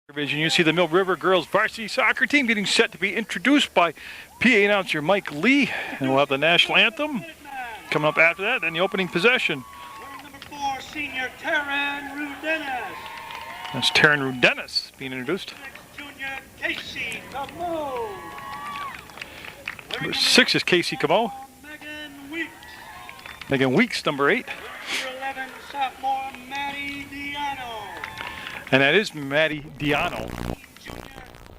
Division, you see the Mill River girls varsity soccer team getting set to be introduced by PA announcer Mike Lee, and we'll have the national anthem coming up after that, then the opening possession. Number 4, senior Taryn Rudenis. That's Taryn Rudenis being introduced. Junior Casey Camo. Number 6 is Casey Camo. Megan Weeks. Megan Weeks, number 8. Number 11, sophomore Maddie Diano. And that is Maddie Diano. Junior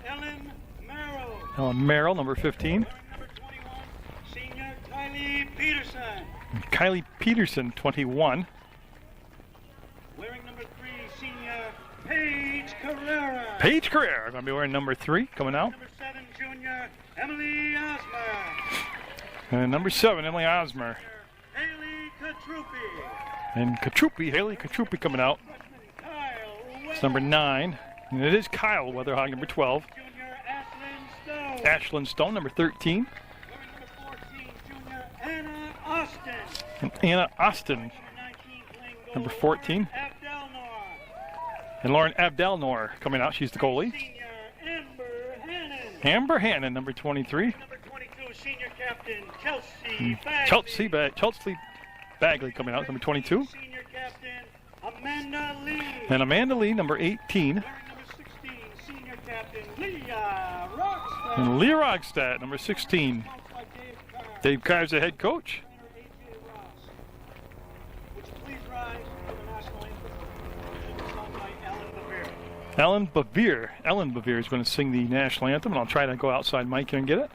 Ellen Merrill. Ellen Merrill, number 15. Number 21, senior Kylie Peterson. Kylie Peterson, 21. Wearing number 3, senior Paige Carrera. Paige Carrera, going to be wearing number 3, coming out. Number 7, junior Emily Osmer. And number 7, Emily Osmer. Haley Katrupi. And Haley Katrupi coming out. Kyle It's number 9. And it is Kyle Weatherhog, number 12. Junior Ashlyn Stone. Ashlyn Stone, number 13. Wearing number 14, junior Anna Austin. And Anna Austin, Number 19, playing goal, number 14. Lauren Abdelnor. And Lauren Abdelnor coming out. She's the goalie. Senior Amber Hannon. Amber Hannon, number 23. Number 22, senior captain Chelsea Bagley. Chelsea Bagley coming out, number 22. Senior captain Amanda Lee. And Amanda Lee, number 18. Wearing number 16, senior captain Leah Rockstad. And Leah Rogstad, number 16. By Dave Carr. Dave Carr's the head coach. Trainer AJ Ross. Would you please rise for the national anthem? Sung by Ellen Bevere. Ellen Bevere is going to sing the national anthem, and I'll try to go outside Mike here and get it.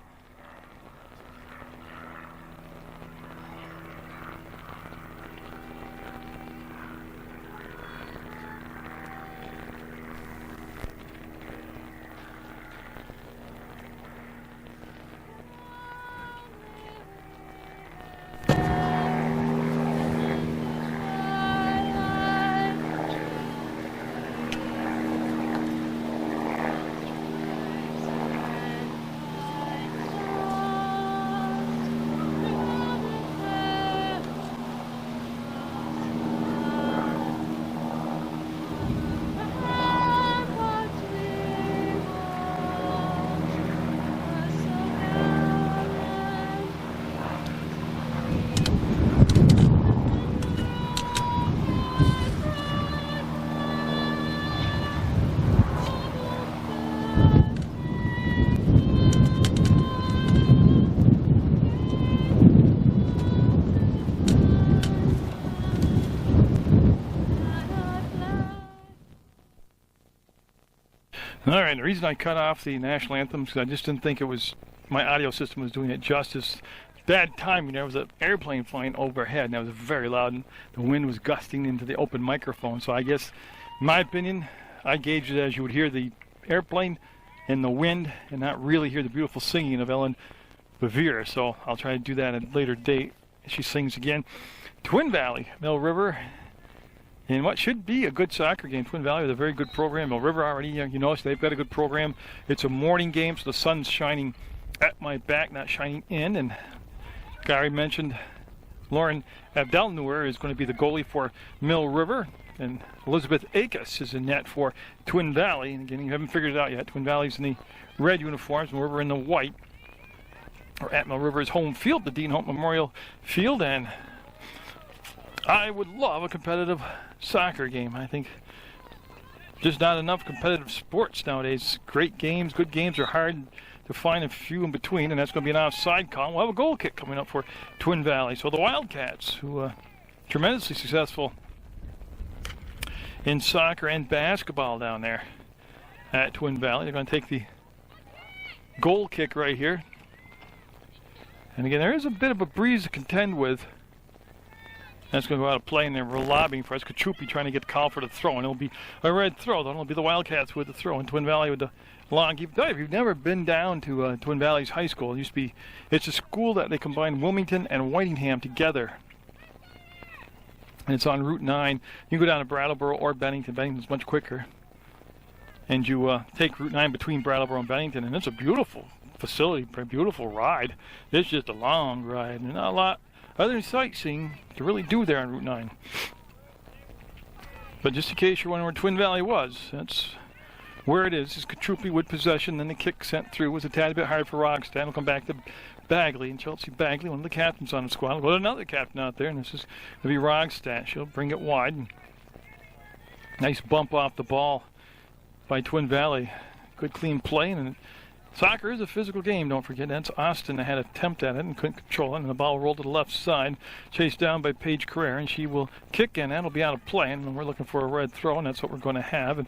All right, the reason I cut off the national anthem is because I just didn't think my audio system was doing it justice. Bad timing. There was an airplane flying overhead, and that was very loud, and the wind was gusting into the open microphone. So I guess, in my opinion, I gauged it as you would hear the airplane and the wind and not really hear the beautiful singing of Ellen Bevere. So I'll try to do that at a later date. She sings again. Twin Valley, Mill River. In what should be a good soccer game. Twin Valley with a very good program. Mill River already, you notice they've got a good program. It's a morning game, so the sun's shining at my back, not shining in. And Gary mentioned Lauren Abdelnor is going to be the goalie for Mill River. And Elizabeth Akes is in net for Twin Valley. And again, you haven't figured it out yet. Twin Valley's in the red uniforms, Mill River in the white. Or at Mill River's home field, the Dean Hope Memorial Field. And I would love a competitive soccer game. I think just not enough competitive sports nowadays. Great games, good games are hard to find, a few in between, and that's going to be an offside call. We'll have a goal kick coming up for Twin Valley. So the Wildcats, who are tremendously successful in soccer and basketball down there at Twin Valley. They're going to take the goal kick right here. And again, there is a bit of a breeze to contend with. That's going to go out of play, and they're lobbying for us. Katrupi trying to get the call for the throw, and it'll be a red throw. Then it'll be the Wildcats with the throw, and Twin Valley with the long keep. If you've never been down to Twin Valley's high school, it's a school that they combine Wilmington and Whitingham together. And it's on Route 9. You can go down to Brattleboro or Bennington. Bennington's much quicker. And you take Route 9 between Brattleboro and Bennington, and it's a beautiful facility, a beautiful ride. It's just a long ride, and not a lot other sightseeing to really do there on Route 9. But just in case you're wondering where Twin Valley was, that's where it is Katrupi with possession, then the kick sent through was a tad bit hard for Rogstad. It'll come back to Bagley, and Chelsea Bagley, one of the captains on the squad. We'll another captain out there, and this is going to be Rogstad. She'll bring it wide. Nice bump off the ball by Twin Valley. Good clean play, and soccer is a physical game, don't forget. That's Austin that had an attempt at it and couldn't control it, and the ball rolled to the left side, chased down by Paige Carrera, and she will kick in. That'll be out of play, and we're looking for a red throw, and that's what we're going to have. And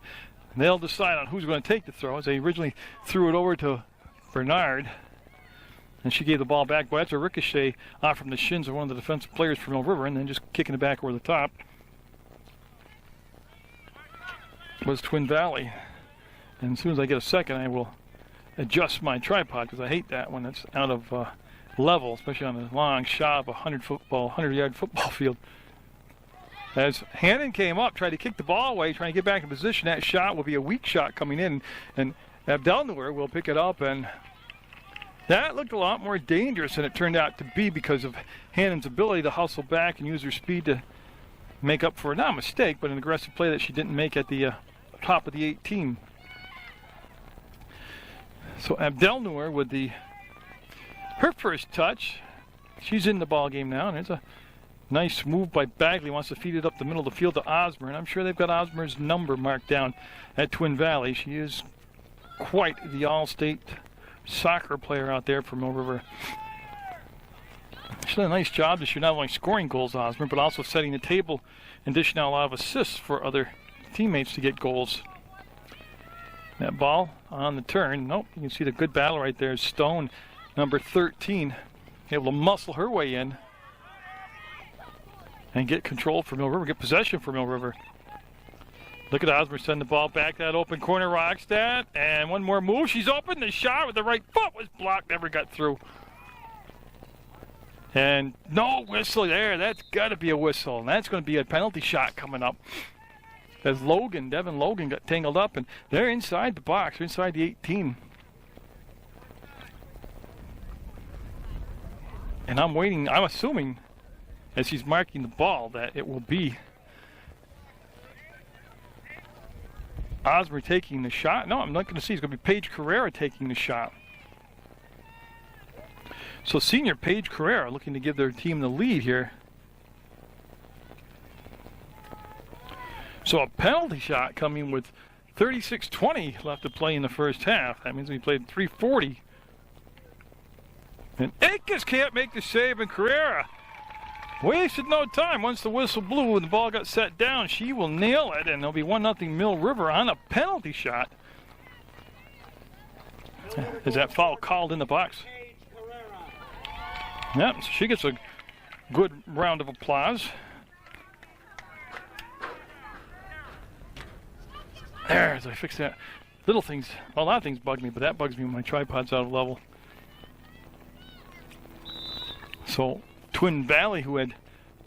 they'll decide on who's going to take the throw, as they originally threw it over to Bernard, and she gave the ball back. But that's a ricochet off from the shins of one of the defensive players from Mill River, and then just kicking it back over the top was Twin Valley. And as soon as I get a second, I will adjust my tripod, because I hate that when it's out of level, especially on a long shot of a 100-yard football field. As Hannon came up, tried to kick the ball away, trying to get back in position. That shot will be a weak shot coming in, and Abdelnour will pick it up, and that looked a lot more dangerous than it turned out to be because of Hannon's ability to hustle back and use her speed to make up for, not a mistake, but an aggressive play that she didn't make at the top of the 18. So Abdelnour with her first touch. She's in the ball game now, and it's a nice move by Bagley. Wants to feed it up the middle of the field to Osmer, and I'm sure they've got Osmer's number marked down at Twin Valley. She is quite the all-state soccer player out there for Mill River. She's done a nice job this year, not only scoring goals, Osmer, but also setting the table and dishing out a lot of assists for other teammates to get goals. That ball on the turn. Nope, you can see the good battle right there. Stone, number 13, able to muscle her way in and get control for Mill River, get possession for Mill River. Look at Osmer send the ball back, that open corner, Rogstad, and one more move. She's open. The shot with the right foot was blocked, never got through. And no whistle there. That's got to be a whistle, and that's going to be a penalty shot coming up. As Devin Logan got tangled up, and they're inside the box, they're inside the 18. And I'm waiting, I'm assuming, as he's marking the ball, that it will be Osmer taking the shot. No, I'm not going to see. It's going to be Paige Carrera taking the shot. So senior Paige Carrera looking to give their team the lead here. So a penalty shot coming with 36:20 left to play in the first half. That means we played 3:40. And Akins can't make the save, and Carrera wasted no time. Once the whistle blew and the ball got set down, she will nail it, and there'll be 1-0 Mill River on a penalty shot. Is that foul called in the box? Yep, so she gets a good round of applause. There, as I fix that. Little things, well, a lot of things bug me, but that bugs me when my tripod's out of level. So Twin Valley, who had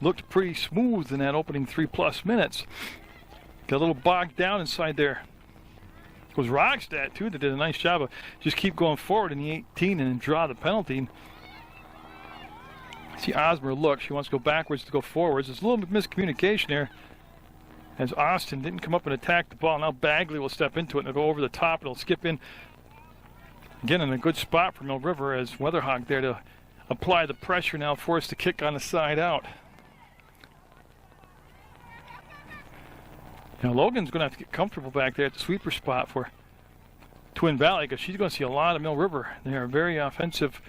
looked pretty smooth in that opening 3+ minutes, got a little bogged down inside there. It was Rogstad, too, that did a nice job of just keep going forward in the 18 and then draw the penalty. See Osmer look. She wants to go backwards to go forwards. There's a little bit of miscommunication there, as Austin didn't come up and attack the ball. Now Bagley will step into it and it'll go over the top. It'll skip in. Again, in a good spot for Mill River, as Weatherhawk there to apply the pressure, now forced to kick on the side out. Now Logan's going to have to get comfortable back there at the sweeper spot for Twin Valley, because she's going to see a lot of Mill River. They are a very offensive,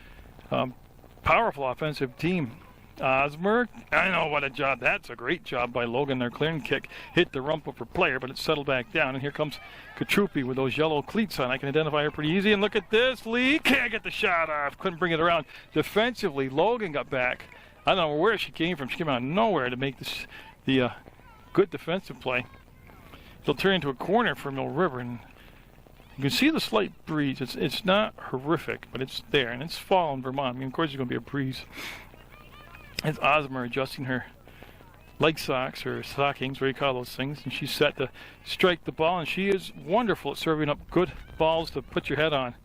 powerful offensive team. Osmer, I know what a job. That's a great job by Logan. Their clearing kick hit the rump of her player, but it settled back down. And here comes Katrupi with those yellow cleats on. I can identify her pretty easy. And look at this. Lee can't get the shot off. Couldn't bring it around. Defensively, Logan got back. I don't know where she came from. She came out of nowhere to make this the good defensive play. They'll turn into a corner for Mill River, and you can see the slight breeze. It's not horrific, but it's there, and it's fall in Vermont. I mean, of course, there's going to be a breeze. It's Osmer adjusting her leg socks or stockings, what do you call those things, and she's set to strike the ball, and she is wonderful at serving up good balls to put your head on.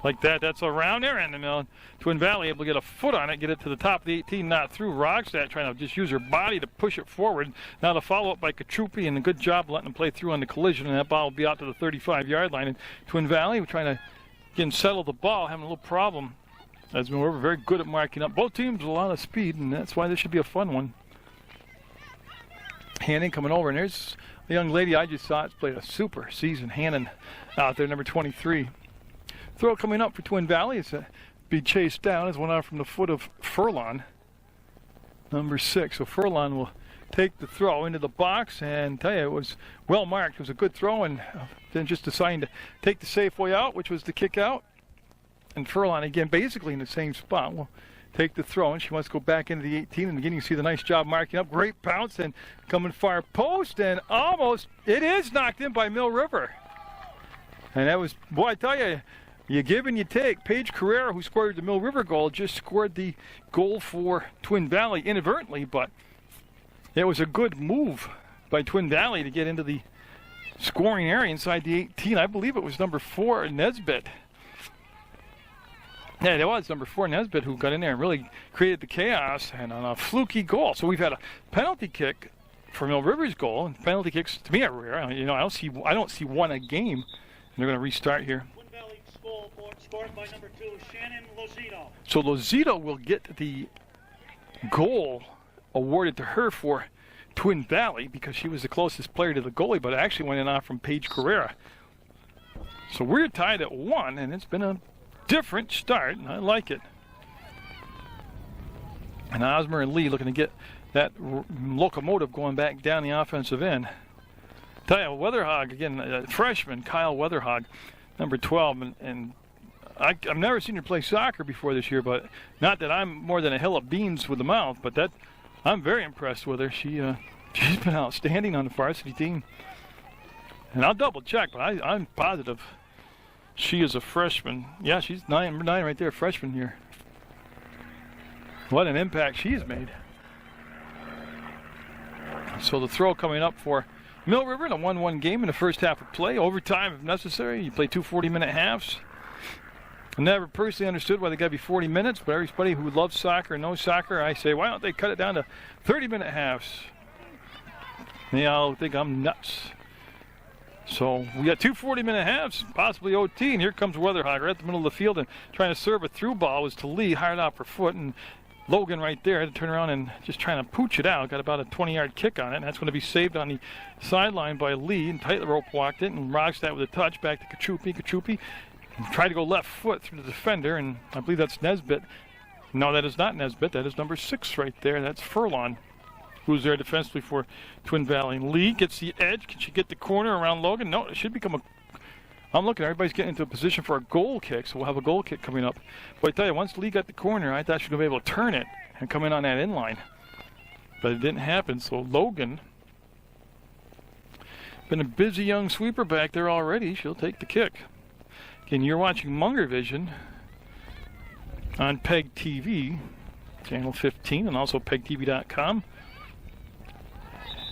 Like that. That's around there in the middle. Twin Valley able to get a foot on it, get it to the top of the 18, not through. Rogstad trying to just use her body to push it forward. Now the follow-up by Kachupi, and a good job letting them play through on the collision, and that ball will be out to the 35-yard line. And Twin Valley, we're trying to again settle the ball, having a little problem. As we're very good at marking up. Both teams with a lot of speed, and that's why this should be a fun one. Hannon coming over, and there's the young lady I just saw. It's played a super season. Hannon out there, number 23. Throw coming up for Twin Valley. It's be chased down. It's one out from the foot of Furlon, number 6. So Furlon will take the throw into the box, and tell you, it was well marked. It was a good throw, and then just deciding to take the safe way out, which was the kick out. And Furlon, again, basically in the same spot, will take the throw, and she wants to go back into the 18. And again, you see the nice job marking up. Great bounce, and coming far post, and almost, it is knocked in by Mill River. And that was, boy, I tell you, you give and you take. Paige Carrera, who scored the Mill River goal, just scored the goal for Twin Valley inadvertently, but it was a good move by Twin Valley to get into the scoring area inside the 18. I believe it was number 4, Nesbitt. Yeah, it was number 4, Nesbitt, who got in there and really created the chaos, and on a fluky goal. So we've had a penalty kick for Mill River's goal, and penalty kicks to me are rare. You know, I don't see one a game. And they're going to restart here. Scored by number 2, Shannon Lozito. So Lozito will get the goal awarded to her for Twin Valley because she was the closest player to the goalie, but it actually went in off from Paige Carrera. So we're tied at 1, and it's been a different start, and I like it. And Osmer and Lee looking to get that locomotive going back down the offensive end. Tell you, Weatherhog, again, freshman Kyle Weatherhog, number 12, and I've never seen her play soccer before this year, but not that I'm more than a hill of beans with the mouth, but that I'm very impressed with her. She's been outstanding on the varsity team. And I'll double check, but I'm positive she is a freshman. Yeah, she's number 9 right there, freshman here. What an impact she's made. So the throw coming up for Mill River in a 1-1 game in the first half of play. Overtime if necessary. You play 2 40-minute halves. I never personally understood why they got to be 40 minutes, but everybody who loves soccer and knows soccer, I say, why don't they cut it down to 30-minute halves? They all think I'm nuts. So we got 2 40-minute halves, possibly OT, and here comes Weatherhog right at the middle of the field and trying to serve a through ball. Was to Lee, hard off her foot, and Logan right there had to turn around and just trying to pooch it out. Got about a 20-yard kick on it, and that's going to be saved on the sideline by Lee, and tightrope walked it, and Rogstad with a touch back to Kachupi. Kachupi tried to go left foot through the defender, and I believe that's Nesbitt. No, that is not Nesbitt. That is number 6 right there. That's Furlon, who's there defensively for Twin Valley. And Lee gets the edge. Can she get the corner around Logan? No, it should become a... I'm looking, everybody's getting into a position for a goal kick, so we'll have a goal kick coming up. But I tell you, once Lee got the corner, I thought she was going to be able to turn it and come in on that in line. But it didn't happen, so Logan, been a busy young sweeper back there already. She'll take the kick. Again, you're watching Munger Vision on PEGTV, channel 15, and also PEGTV.com.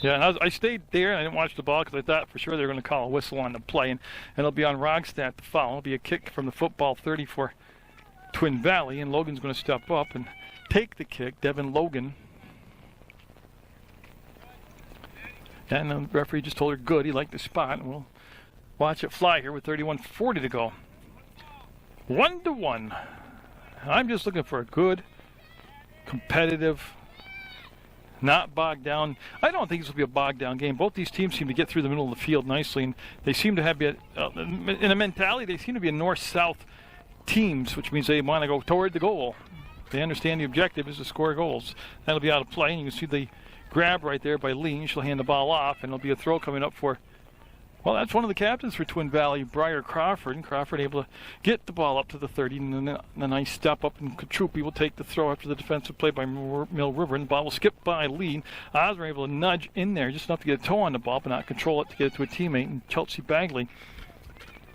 Yeah, and I stayed there, and I didn't watch the ball because I thought for sure they were going to call a whistle on the play, and it'll be on Rogstad to foul. It'll be a kick from the football 30 for Twin Valley, and Logan's going to step up and take the kick. Devin Logan. And the referee just told her good. He liked the spot, and we'll watch it fly here with 31:40 to go. 1-1. I'm just looking for a good, competitive, not bogged down. I don't think this will be a bogged down game. Both these teams seem to get through the middle of the field nicely, and they seem to have, in a mentality, they seem to be a north-south teams, which means they want to go toward the goal. They understand the objective is to score goals. That'll be out of play, and you can see the grab right there by Lee. She'll hand the ball off, and there'll be a throw coming up for, well, that's one of the captains for Twin Valley, Briar Crawford. And Crawford able to get the ball up to the 30, and then a nice step up, and Kachupi will take the throw after the defensive play by Mill River, and the ball will skip by Lee. Osmer able to nudge in there just enough to get a toe on the ball, but not control it to get it to a teammate, and Chelsea Bagley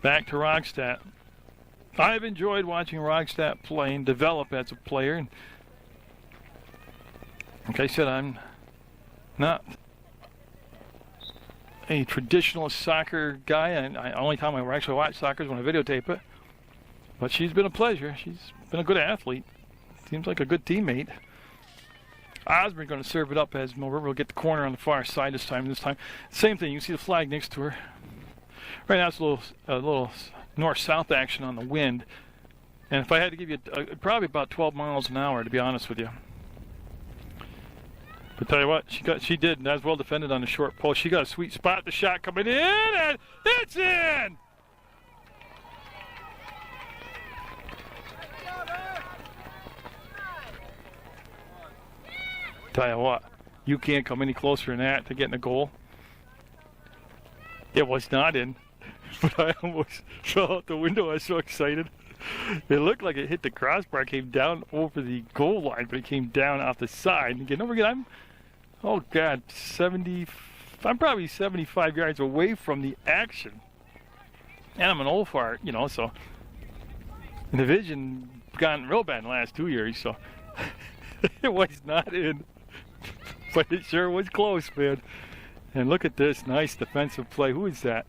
back to Rogstad. I've enjoyed watching Rogstad play and develop as a player. And like I said, I'm not a traditional soccer guy, and the only time I actually watch soccer is when I videotape it. But she's been a pleasure. She's been a good athlete. Seems like a good teammate. Osborne's going to serve it up as Mill River will get the corner on the far side this time. Same thing. You can see the flag next to her. Right now it's a little north-south action on the wind. And if I had to give you probably about 12 miles an hour, to be honest with you. But tell you what, she did, and that was well defended on the short post. She got a sweet spot. The shot coming in, and it's in! Tell you what, you can't come any closer than that to getting a goal. It was not in, but I almost fell out the window. I was so excited. It looked like it hit the crossbar, came down over the goal line, but it came down off the side. And don't forget, I'm probably 75 yards away from the action. And I'm an old fart, so the division gotten real bad in the last 2 years, so it was not in. But it sure was close, man. And look at this nice defensive play. Who is that?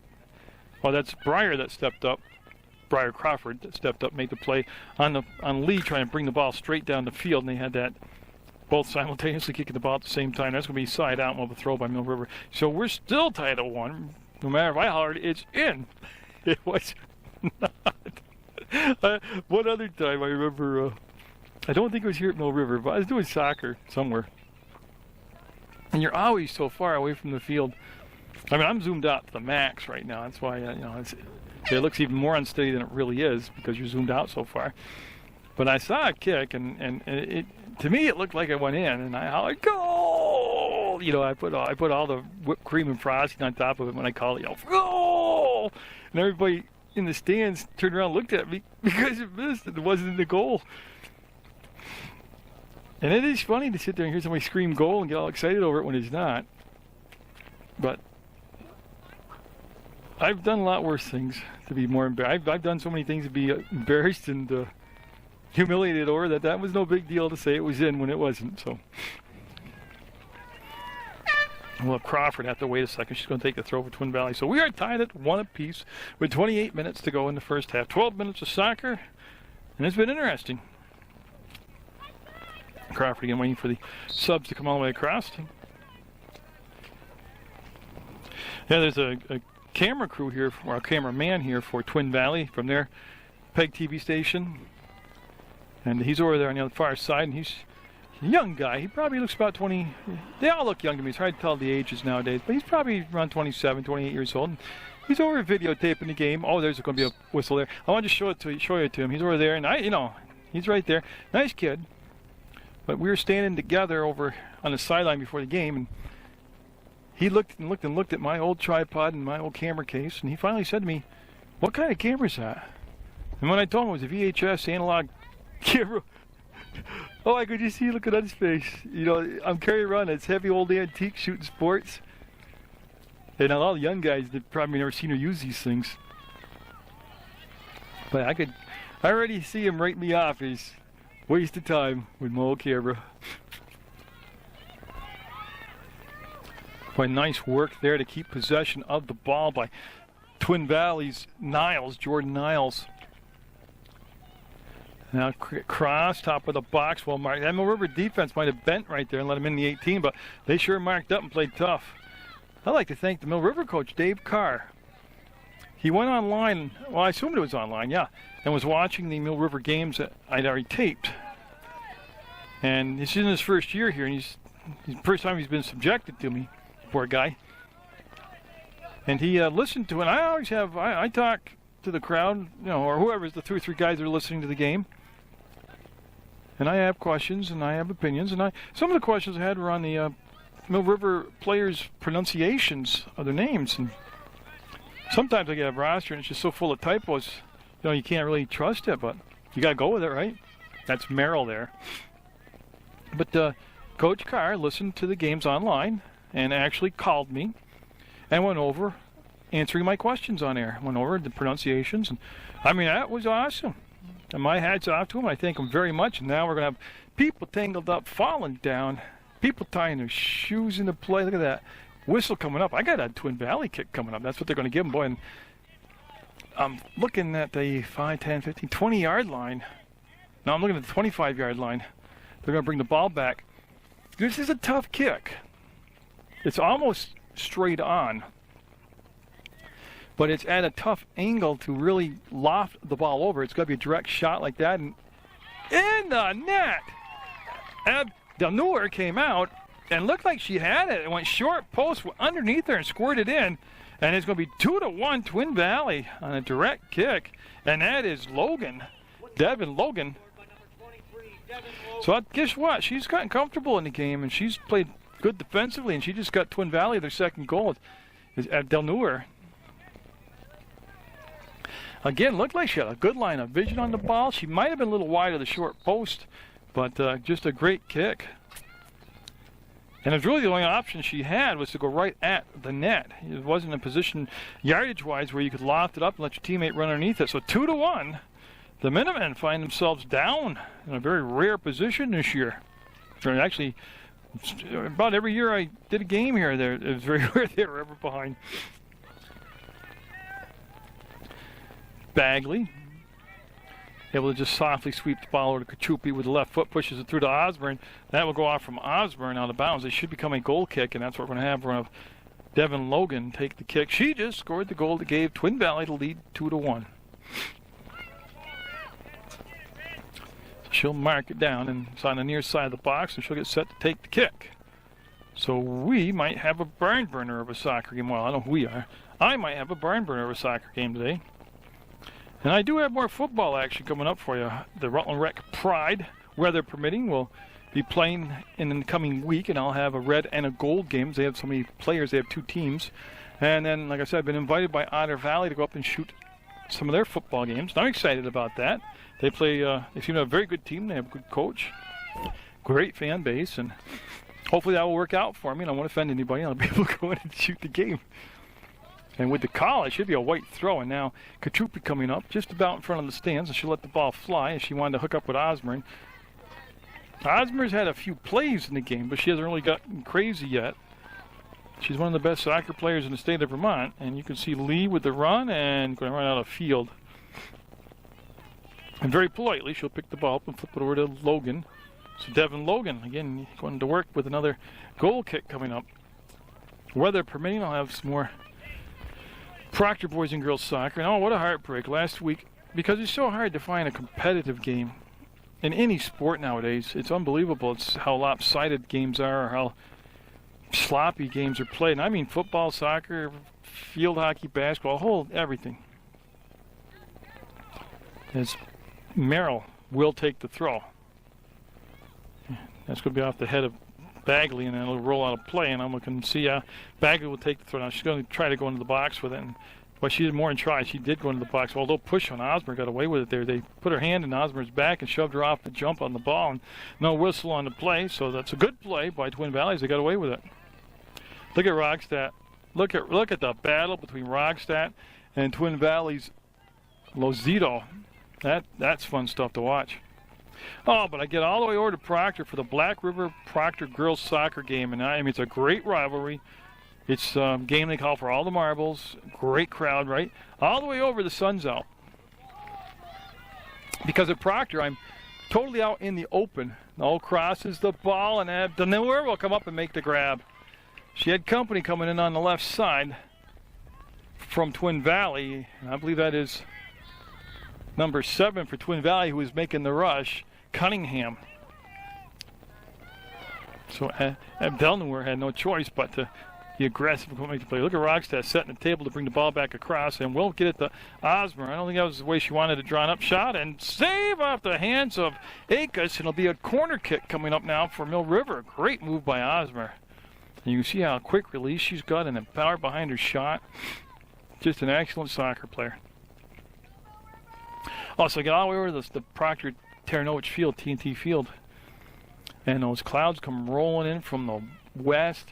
Well, that's Breyer that stepped up. Breyer Crawford that stepped up, made the play on Lee, trying to bring the ball straight down the field, and they had that both simultaneously kicking the ball at the same time. That's going to be side out with a throw by Mill River. So we're still tied at 1. No matter if I hollered, it's in. It was not. One other time I remember, I don't think it was here at Mill River, but I was doing soccer somewhere. And you're always so far away from the field. I mean, I'm zoomed out to the max right now. That's why, it looks even more unsteady than it really is because you're zoomed out so far. But I saw a kick, and it to me it looked like it went in, and I hollered, goal! I put all the whipped cream and frosting on top of it when I called it, goal! And everybody in the stands turned around and looked at me because it missed and it wasn't in the goal. And it is funny to sit there and hear somebody scream goal and get all excited over it when it's not. But I've done a lot worse things to be more embarrassed. I've done so many things to be embarrassed and humiliated over that was no big deal to say it was in when it wasn't. So we'll have Crawford have to wait a second. She's going to take the throw for Twin Valley. So we are tied at 1 apiece with 28 minutes to go in the first half. 12 minutes of soccer, and it's been interesting. Crawford again waiting for the subs to come all the way across. Yeah, there's a camera crew here, or a cameraman here for Twin Valley from their PEGTV station. And he's over there on the other far side, and he's a young guy. He probably looks about 20. They all look young to me. It's hard to tell the ages nowadays, but he's probably around 27, 28 years old. And he's over videotaping the game. Oh, there's going to be a whistle there. I want to show it to him. He's over there, and he's right there. Nice kid. But we were standing together over on the sideline before the game, and he looked at my old tripod and my old camera case, and he finally said to me, "What kind of camera is that?" And when I told him it was a VHS analog camera, oh, I could just see looking on his face. I'm carrying around this heavy old antique shooting sports, and a lot of young guys that probably never seen or use these things. But I already see him write me off as waste of time with my old camera. By nice work there to keep possession of the ball by Twin Valley's Jordan Niles. Now cross, top of the box, well marked. That Mill River defense might have bent right there and let him in the 18, but they sure marked up and played tough. I'd like to thank the Mill River coach, Dave Carr. He went online, well I assumed it was online, yeah, and was watching the Mill River games that I'd already taped. And he's in his first year here, and he's the first time he's been subjected to me, poor guy. And he listened to it. I always have, I talk to the crowd, or whoever's the 2 or 3 guys that are listening to the game. And I have questions, and I have opinions, and some of the questions I had were on the Mill River players' pronunciations of their names. And sometimes I get a roster, and it's just so full of typos, you can't really trust it, but you got to go with it, right? That's Merrill there. But Coach Carr listened to the games online and actually called me and went over answering my questions on air. Went over the pronunciations, and that was awesome. And my hat's off to him. I thank him very much. And now we're going to have people tangled up, falling down, people tying their shoes into play. Look at that whistle coming up. I got a Twin Valley kick coming up. That's what they're going to give him, boy. And I'm looking at the 5, 10, 15, 20-yard line. No, I'm looking at the 25-yard line. They're going to bring the ball back. This is a tough kick. It's almost straight on, but it's at a tough angle to really loft the ball over. It's got to be a direct shot like that, and in the net. Munger came out and looked like she had it. It went short post underneath her and squirted in, and it's going to be 2-1 Twin Valley on a direct kick, and that is Devin Logan. So guess what? She's gotten comfortable in the game, and she's played good defensively, and she just got Twin Valley their second goal. Is at Munger. Again, looked like she had a good line of vision on the ball. She might have been a little wide of the short post, but just a great kick. And it's really the only option she had was to go right at the net. It wasn't a position yardage-wise where you could loft it up and let your teammate run underneath it. So 2-1. The Minutemen find themselves down in a very rare position this year. Or actually, about every year I did a game here, it was very rare they were ever behind. Bagley able to just softly sweep the ball over to Kachupi with the left foot, pushes it through to Osborne. That will go off from Osborne out of bounds. It should become a goal kick, and that's what we're going to have. We're going to have Devin Logan take the kick. She just scored the goal that gave Twin Valley the lead 2-1. She'll mark it down, and it's on the near side of the box, and she'll get set to take the kick. So we might have a barn burner of a soccer game. Well, I know who we are. I might have a barn burner of a soccer game today. And I do have more football action coming up for you. The Rutland Rec Pride, weather permitting, will be playing in the coming week, and I'll have a red and a gold games. They have so many players. They have 2 teams. And then, like I said, I've been invited by Otter Valley to go up and shoot some of their football games. And I'm excited about that. They play, they seem to have a very good team. They have a good coach, great fan base, and hopefully that will work out for me. And I won't offend anybody. I'll be able to go in and shoot the game. And with the call, it should be a white throw. And now Kachupi coming up just about in front of the stands, and she'll let the ball fly as she wanted to hook up with Osborne. Osborne's had a few plays in the game, but she hasn't really gotten crazy yet. She's one of the best soccer players in the state of Vermont. And you can see Lee with the run and going right out of field. And very politely, she'll pick the ball up and flip it over to Logan. So Devin Logan, again, going to work with another goal kick coming up. Weather permitting, I'll have some more Proctor boys and girls soccer. And oh, what a heartbreak last week, because it's so hard to find a competitive game in any sport nowadays. It's unbelievable. It's how lopsided games are, or how sloppy games are played. And I mean football, soccer, field hockey, basketball, everything. As Merrill will take the throw. That's going to be off the head of Bagley, and then it'll roll out of play, and I'm looking to see Bagley will take the throw. Now she's going to try to go into the box with it, but she did more than try. She did go into the box, although push on Osborne got away with it there. They put her hand in Osborne's back and shoved her off the jump on the ball, and no whistle on the play, so that's a good play by Twin Valleys. They got away with it. Look at Rogstad. Look at the battle between Rogstad and Twin Valleys Lozito. That's fun stuff to watch. Oh, but I get all the way over to Proctor for the Black River Proctor girls soccer game, and I mean it's a great rivalry. It's a game they call for all the marbles. Great crowd, right? All the way over, the sun's out. Because at Proctor, I'm totally out in the open. No crosses the ball, and the Munger will come up and make the grab. She had company coming in on the left side from Twin Valley, and I believe that is number 7 for Twin Valley, who is making the rush, Cunningham. So Munger had no choice but to be aggressive and make the play. Look at Rogstad setting the table to bring the ball back across, and we'll get it to Osborne. I don't think that was the way she wanted to draw an up shot, and save off the hands of Akes, and it'll be a corner kick coming up now for Mill River. Great move by Osborne. And you can see how quick release she's got and the power behind her shot. Just an excellent soccer player. Also, I get all the way over the Proctor Terranowich Field, TNT Field. And those clouds come rolling in from the west,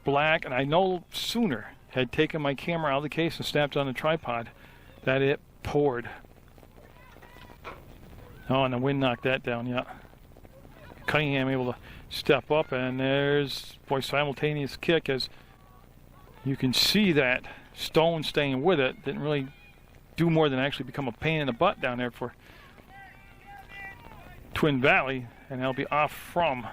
black. And I know Sooner had taken my camera out of the case and snapped it on the tripod that it poured. Oh, and the wind knocked that down, yeah. Cunningham able to step up, and there's, boy, simultaneous kick as you can see that stone staying with it. Didn't really do more than actually become a pain in the butt down there for Twin Valley, and they'll be off from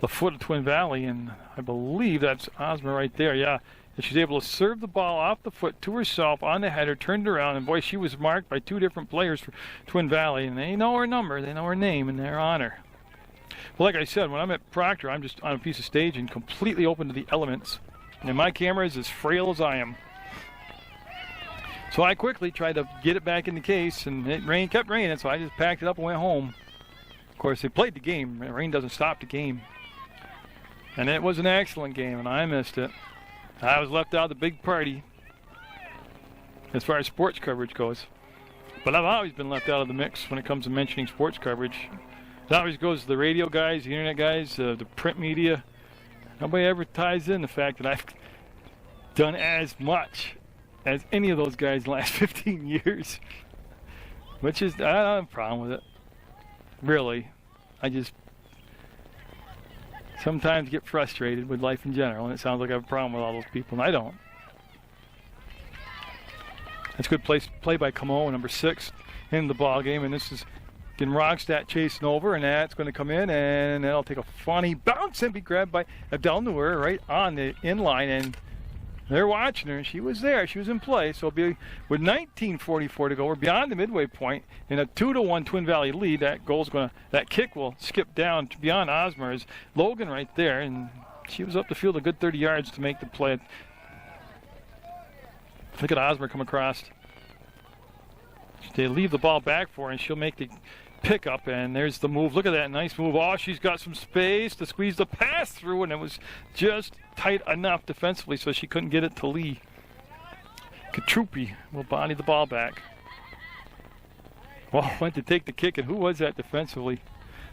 the foot of Twin Valley, and I believe that's Ozma right there, yeah. And she's able to serve the ball off the foot to herself on the header, turned around, and boy, she was marked by 2 different players for Twin Valley, and they know her number, they know her name, and they're on her. Well, like I said, when I'm at Proctor, I'm just on a piece of stage and completely open to the elements, and my camera is as frail as I am. So I quickly tried to get it back in the case, and it kept raining, so I just packed it up and went home. Of course, they played the game. Rain doesn't stop the game. And it was an excellent game, and I missed it. I was left out of the big party as far as sports coverage goes. But I've always been left out of the mix when it comes to mentioning sports coverage. It always goes to the radio guys, the internet guys, the print media. Nobody ever ties in the fact that I've done as much as any of those guys in the last 15 years. Which is, I don't have a problem with it. Really. I just sometimes get frustrated with life in general, and it sounds like I have a problem with all those people, and I don't. That's a good play by Camo, number 6, in the ball game, and this is getting Rogstad chasing over, and that's going to come in, and that'll take a funny bounce and be grabbed by Abdel Noor right on the inline, and they're watching her, and she was there. She was in play, so it'll be with 19:44 to go. We're beyond the midway point in a 2-1 Twin Valley lead. That kick will skip down to beyond Osmer's. Logan right there, and she was up the field a good 30 yards to make the play. Look at Osmer come across. They leave the ball back for her, and she'll make the pickup, and there's the move. Look at that nice move. Oh, she's got some space to squeeze the pass through, and it was just tight enough defensively so she couldn't get it to Lee. Katrupi will body the ball back. Well, went to take the kick, and who was that defensively?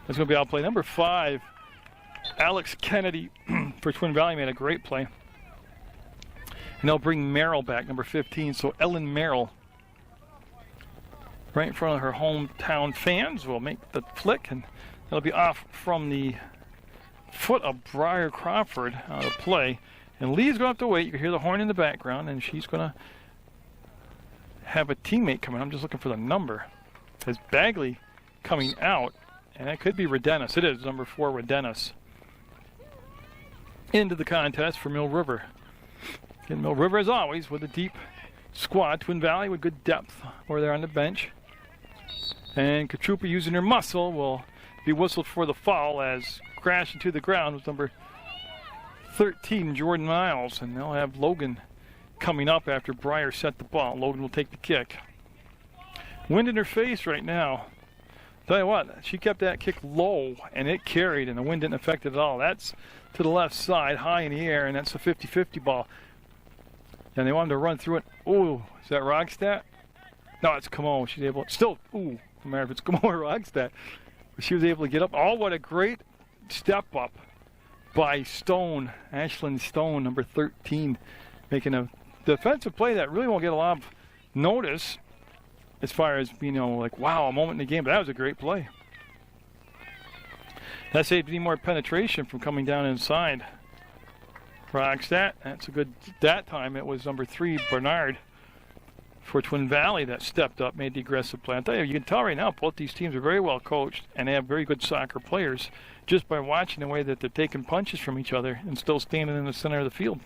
That's going to be outplay. Number 5, Alex Kennedy for Twin Valley made a great play. And they'll bring Merrill back, number 15. So Ellen Merrill, right in front of her hometown fans, will make the flick, and that'll be off from the foot of Briar Crawford out of play. And Lee's going to have to wait. You can hear the horn in the background, and she's going to have a teammate coming. I'm just looking for the number. It says Bagley coming out, and that could be Redenis. It is number 4, Redenis. Into the contest for Mill River. Again, Mill River, as always, with a deep squad. Twin Valley with good depth over there on the bench. And Katrupa, using her muscle, will be whistled for the foul as crashing to the ground was number 13, Jordan Miles. And they'll have Logan coming up after Breyer set the ball. Logan will take the kick. Wind in her face right now. Tell you what, she kept that kick low, and it carried, and the wind didn't affect it at all. That's to the left side, high in the air, and that's a 50-50 ball. And they wanted to run through it. Ooh, is that Rogstad? No, it's Camo. She's able, still, ooh, no matter if it's Camo or Rogstad. But she was able to get up. Oh, what a great step up by Stone, Ashlyn Stone, number 13, making a defensive play that really won't get a lot of notice as far as, you know, like, wow, a moment in the game. But that was a great play. That saved any more penetration from coming down inside. Rogstad, that's a good, that time it was number 3, Bernard, for Twin Valley that stepped up, made the aggressive play. I'll tell you, you can tell right now both these teams are very well coached, and they have very good soccer players just by watching the way that they're taking punches from each other and still standing in the center of the field.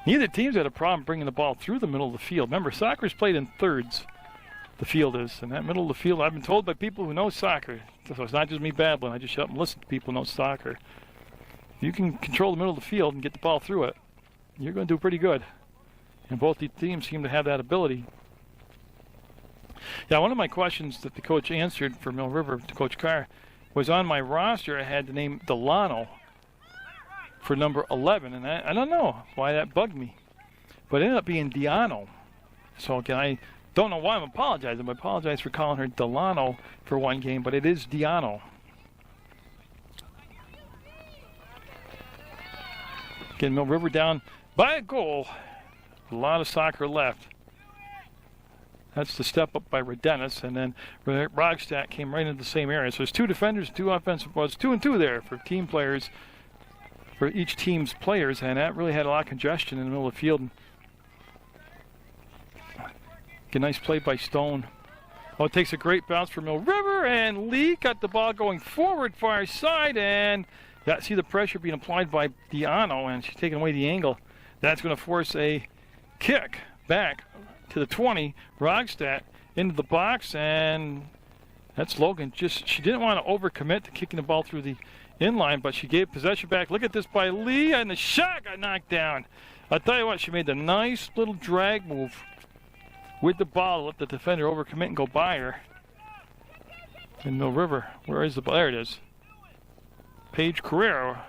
Neither team's had a problem bringing the ball through the middle of the field. Remember, soccer's played in thirds, the field is, and that middle of the field, I've been told by people who know soccer, so it's not just me babbling, I just shut up and listen to people who know soccer. You can control the middle of the field and get the ball through it, you're going to do pretty good. And both the teams seem to have that ability. Yeah, one of my questions that the coach answered for Mill River to Coach Carr was on my roster I had the name Delano for number 11, and I don't know why that bugged me. But it ended up being Diano. So again, I don't know why I'm apologizing. I apologize for calling her Delano for one game, but it is Diano. Again, Mill River down by a goal. A lot of soccer left. That's the step up by Redenis, and then Rogstad came right into the same area. So there's 2 defenders, 2 offensive players, 2 and 2 there for team players, for each team's players, and that really had a lot of congestion in the middle of the field. a nice play by Stone. Oh, it takes a great bounce for Mill River, and Lee got the ball going forward, far side, and yeah, see the pressure being applied by Diano, and she's taking away the angle. That's going to force a kick back to the 20. Rogstad into the box, and that's Logan. She didn't want to overcommit to kicking the ball through the inline, but she gave possession back. Look at this by Lee, and the shot got knocked down. I'll tell you what, she made the nice little drag move with the ball to let the defender overcommit and go by her. And Mill River, where is the ball? There it is. Paige Carrera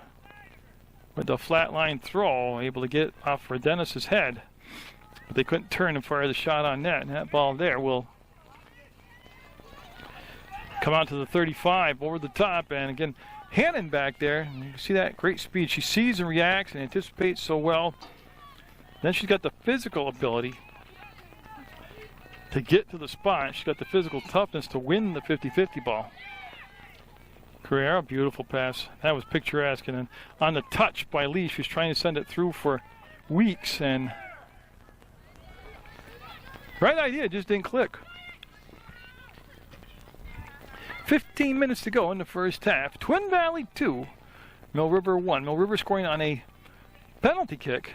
with the flat line throw, able to get off for Dennis's head. But they couldn't turn and fire the shot on net. And that ball there will come out to the 35 over the top. And again, Hannon back there. And you can see that great speed. She sees and reacts and anticipates so well. Then she's got the physical ability to get to the spot. She's got the physical toughness to win the 50-50 ball. Carrera, beautiful pass. That was picturesque. And then on the touch by Lee, she was trying to send it through for Weeks, and right idea, just didn't click. 15 minutes to go in the first half. Twin Valley 2, Mill River 1. Mill River scoring on a penalty kick.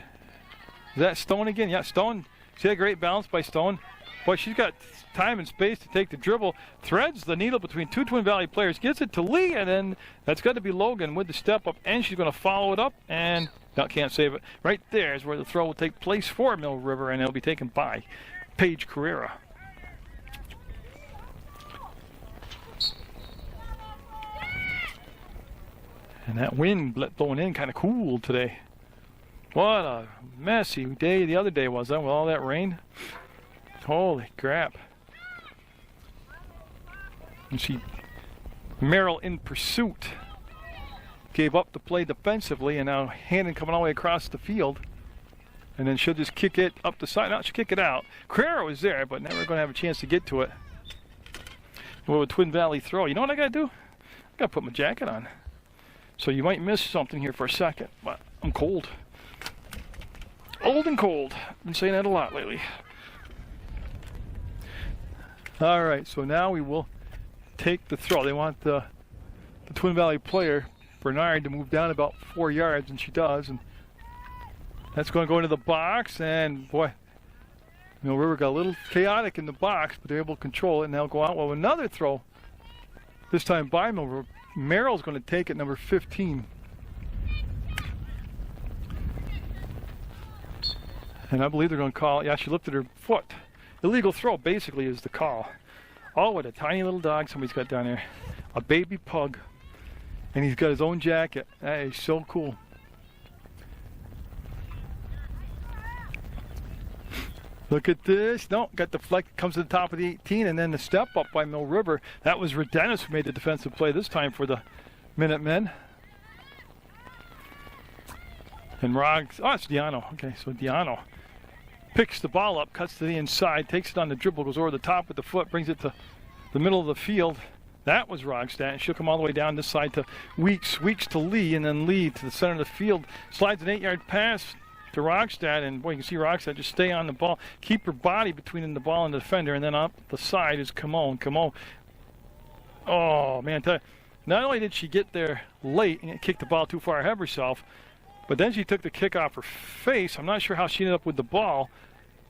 Is that Stone again? Yeah, Stone. See that great bounce by Stone? Boy, she's got time and space to take the dribble, threads the needle between two Twin Valley players, gets it to Lee, and then that's got to be Logan with the step up, and she's going to follow it up, and no, can't save it. Right there is where the throw will take place for Mill River, and it'll be taken by Paige Carrera. And that wind blowing in kind of cool today. What a messy day the other day was, that with all that rain. Holy crap. And Merrill in pursuit. Gave up the play defensively, and now Hannon coming all the way across the field. And then she'll just kick it up the side. No, she'll kick it out. Carrera was there, but never going to have a chance to get to it. With a Twin Valley throw. You know what I got to do? I got to put my jacket on. So you might miss something here for a second, but I'm cold. Old and cold. Been saying that a lot lately. All right, so now we will take the throw. They want the Twin Valley player, Bernard, to move down about 4 yards, and she does. And that's going to go into the box, and boy, Mill River got a little chaotic in the box, but they're able to control it, and they'll go out with another throw. This time by Mill River. Merrill's going to take it, number 15. And I believe they're going to call, yeah, she lifted her foot. Illegal throw, basically, is the call. Oh, what a tiny little dog somebody's got down there. A baby pug. And he's got his own jacket. That is so cool. Look at this. No, got the flex, comes to the top of the 18, and then the step up by Mill River. That was Redennis who made the defensive play this time for the Minutemen. And Roggs, oh, it's Diano. Okay, so Diano picks the ball up, cuts to the inside, takes it on the dribble, goes over the top with the foot, brings it to the middle of the field. That was Rogstad. She'll come all the way down this side to Weeks. Weeks to Lee, and then Lee to the center of the field. Slides an 8-yard pass to Rogstad, and boy, you can see Rogstad just stay on the ball, keep her body between the ball and the defender, and then up the side is Camo. Oh, man, not only did she get there late and kick the ball too far ahead of herself, but then she took the kick off her face. I'm not sure how she ended up with the ball,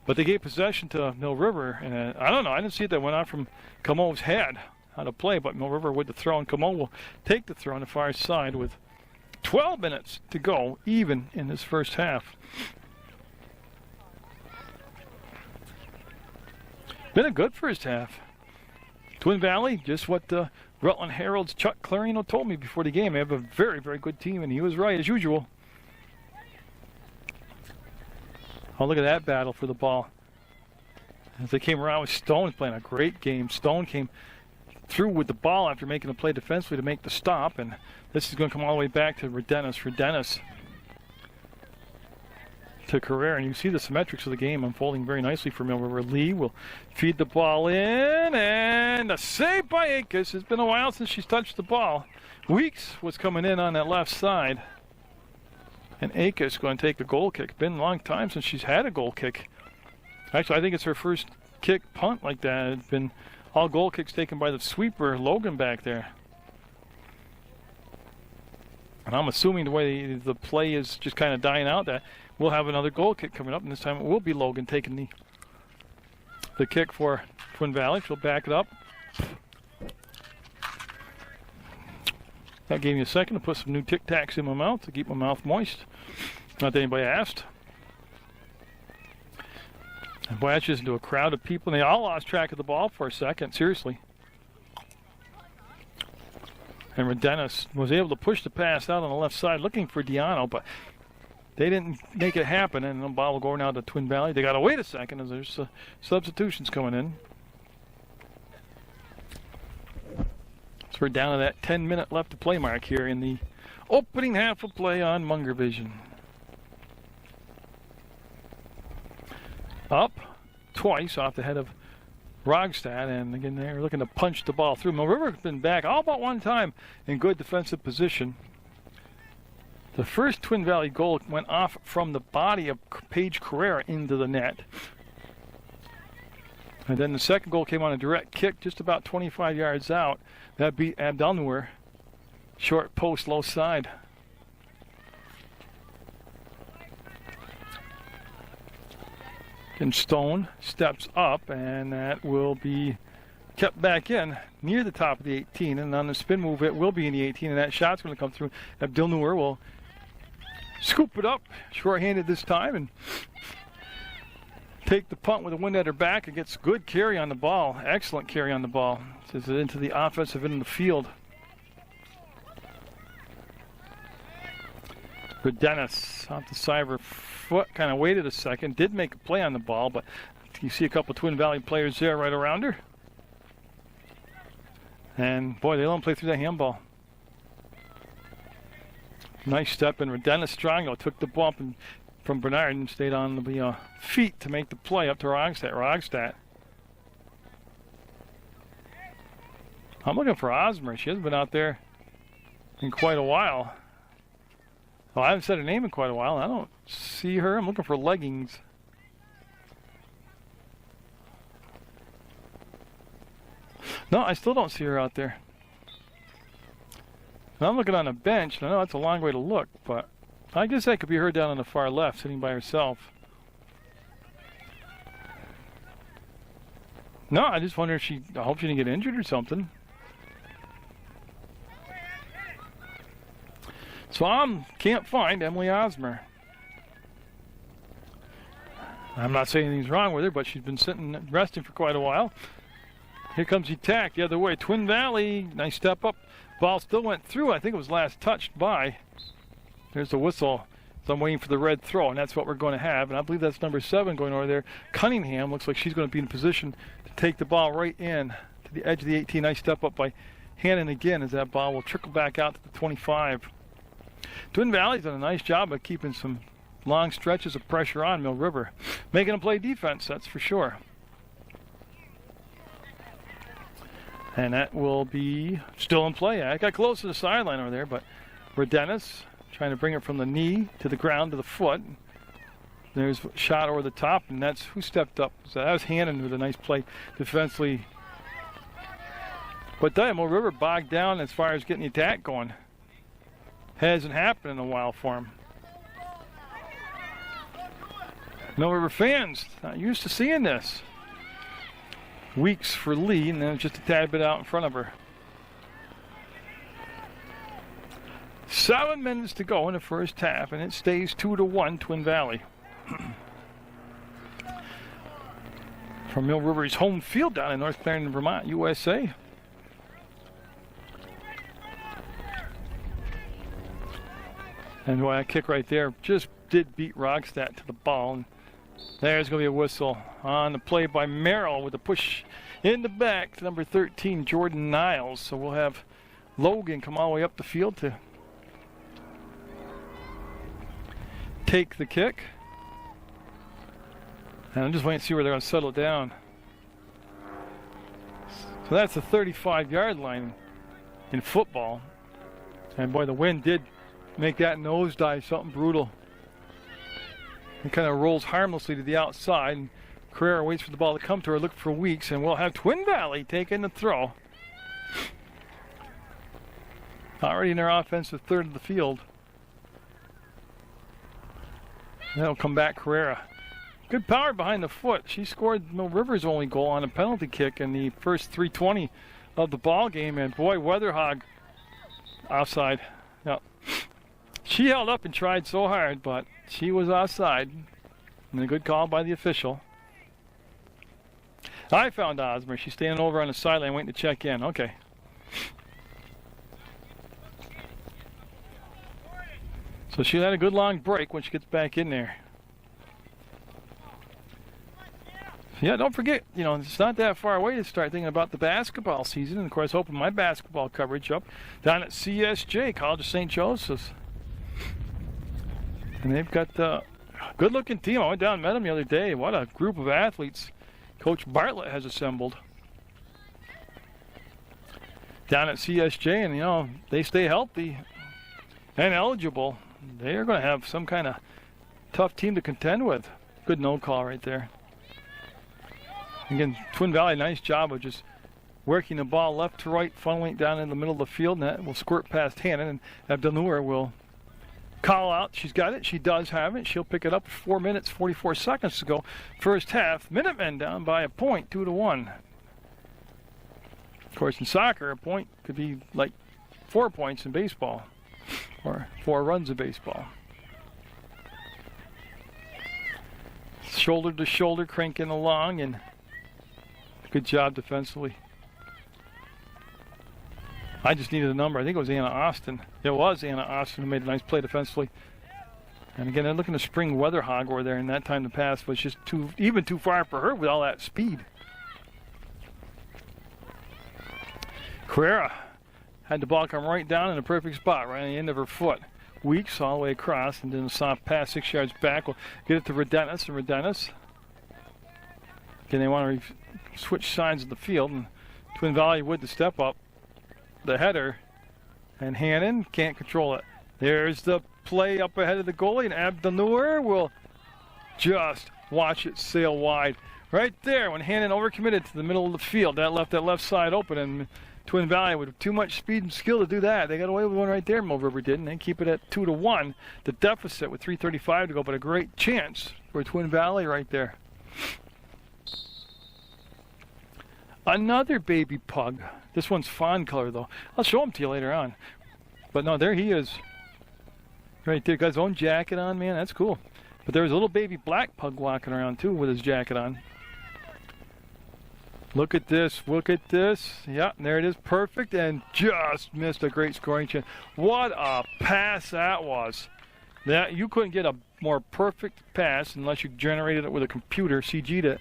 but they gave possession to Mill River, and I don't know, I didn't see it that went off from Camo's head how to play, but Mill River with the throw, and Camo will take the throw on the far side with 12 minutes to go, even in this first half. Been a good first half. Twin Valley, just what the Rutland Herald's Chuck Clarino told me before the game. They have a very, very good team, and he was right as usual. Oh, look at that battle for the ball. As they came around with Stone playing a great game. Stone came through with the ball after making a play defensively to make the stop, and this is going to come all the way back to Redennis to Carrera, and you see the symmetrics of the game unfolding very nicely for Mill River. Lee will feed the ball in, and a save by Akis. It's been a while since she's touched the ball. Weeks was coming in on that left side, and Akis going to take a goal kick. Been a long time since she's had a goal kick. Actually, I think it's her first kick punt like that. It's been all goal kicks taken by the sweeper, Logan, back there. And I'm assuming the way the play is just kind of dying out, that we'll have another goal kick coming up, and this time it will be Logan taking the kick for Twin Valley. She'll back it up. That gave me a second to put some new Tic Tacs in my mouth to keep my mouth moist. Not that anybody asked. And boy, that's just into a crowd of people, and they all lost track of the ball for a second, seriously. And Redenis was able to push the pass out on the left side looking for Diano, but they didn't make it happen, and the ball will go now to Twin Valley. They got to wait a second as there's substitutions coming in. So we're down to that 10-minute left to play mark here in the opening half of play on Munger Vision. Up twice off the head of Rogstad, and again they're looking to punch the ball through. Mill River's been back all but one time in good defensive position. The first Twin Valley goal went off from the body of Paige Carrera into the net. And then the second goal came on a direct kick just about 25 yards out. That beat Abdelnour. Short post, low side. And Stone steps up, and that will be kept back in near the top of the 18. And on the spin move, it will be in the 18, and that shot's going to come through. Abdelnour will scoop it up, short-handed this time, and take the punt with the wind at her back and gets good carry on the ball. Excellent carry on the ball. Sends it into the offensive end of the field. For Dennis off the side of her foot, kind of waited a second, did make a play on the ball, but you see a couple Twin Valley players there right around her. And boy, they don't play through that handball. Nice step in. Dennis Strongo took the bump and from Bernard and stayed on the feet to make the play up to Rogstad. I'm looking for Osmer. She hasn't been out there in quite a while. Well, I haven't said her name in quite a while. I don't see her. I'm looking for leggings. No, I still don't see her out there. And I'm looking on the bench. I know that's a long way to look, but I guess that could be her down on the far left, sitting by herself. No, I just wonder if I hope she didn't get injured or something. So I can't find Emily Osmer. I'm not saying anything's wrong with her, but she's been sitting resting for quite a while. Here comes the attack the other way. Twin Valley, nice step up. Ball still went through. I think it was last touched by. There's the whistle. So I'm waiting for the red throw, and that's what we're going to have. And I believe that's number 7 going over there. Cunningham looks like she's going to be in position to take the ball right in to the edge of the 18. Nice step up by Hannon again as that ball will trickle back out to the 25. Twin Valley's done a nice job of keeping some long stretches of pressure on Mill River. Making them play defense, that's for sure. And that will be still in play. I got close to the sideline over there, but Redenis trying to bring it from the knee to the ground to the foot. There's a shot over the top, and that's who stepped up. So that was Hannon with a nice play defensively. But Mill River bogged down as far as getting the attack going. Hasn't happened in a while for him. Mill River fans not used to seeing this. Weeks for Lee, and then just a tad bit out in front of her. 7 minutes to go in the first half, and it stays 2-1 Twin Valley. From Mill River's home field down in North Clarendon, Vermont, USA. And boy, that kick right there just did beat Rogstad to the ball. And there's going to be a whistle on the play by Merrill with a push in the back to number 13, Jordan Niles. So we'll have Logan come all the way up the field to take the kick. And I'm just waiting to see where they're going to settle down. So that's the 35-yard line in football. And boy, the wind did make that nosedive something brutal. It kind of rolls harmlessly to the outside. And Carrera waits for the ball to come to her, looking for Weeks, and we'll have Twin Valley taking the throw. Already in their offensive third of the field. That'll come back Carrera. Good power behind the foot. She scored Mill River's only goal on a penalty kick in the first 3:20 of the ball game, and boy, Weatherhog offside. Yep. She held up and tried so hard, but she was offside. And a good call by the official. I found Osmer. She's standing over on the sideline waiting to check in. Okay. So she had a good long break when she gets back in there. Yeah, don't forget, you know, it's not that far away to start thinking about the basketball season. And, of course, open my basketball coverage up down at CSJ, College of St. Joseph's. And they've got a good-looking team. I went down and met them the other day. What a group of athletes Coach Bartlett has assembled down at CSJ. And, you know, they stay healthy and eligible. They are going to have some kind of tough team to contend with. Good no call right there. Again, Twin Valley, nice job of just working the ball left to right, funneling down in the middle of the field, and that will squirt past Hannon, and Abdelnour will call out. She's got it. She does have it. She'll pick it up 4 minutes, 44 seconds to go. First half, Minutemen down by a point, 2-1. Of course, in soccer, a point could be like 4 points in baseball, or 4 runs of baseball. Shoulder to shoulder, cranking along, and good job defensively. I just needed a number. I think it was Anna Austin. It was Anna Austin who made a nice play defensively. And again, they're looking to spring Weatherhog over there, and that time to pass was just even too far for her with all that speed. Carrera had the ball come right down in a perfect spot, right on the end of her foot. Weeks all the way across, and then a soft pass 6 yards back. We'll get it to Redennis, and Redennis. Again, they want to switch sides of the field, and Twin Valley with the step up. The header, and Hannon can't control it. There's the play up ahead of the goalie, and Abdelnour will just watch it sail wide. Right there, when Hannon overcommitted to the middle of the field, that left side open, and Twin Valley with too much speed and skill to do that. They got away with one right there, Mill River did, and they keep it at 2-1. The deficit with 3:35 to go, but a great chance for Twin Valley right there. Another baby pug. This one's fawn color, though. I'll show him to you later on. But no, there he is. Right there. Got his own jacket on, man. That's cool. But there was a little baby black pug walking around, too, with his jacket on. Look at this. Look at this. Yeah, there it is. Perfect. And just missed a great scoring chance. What a pass that was. That you couldn't get a more perfect pass unless you generated it with a computer, CG'd it.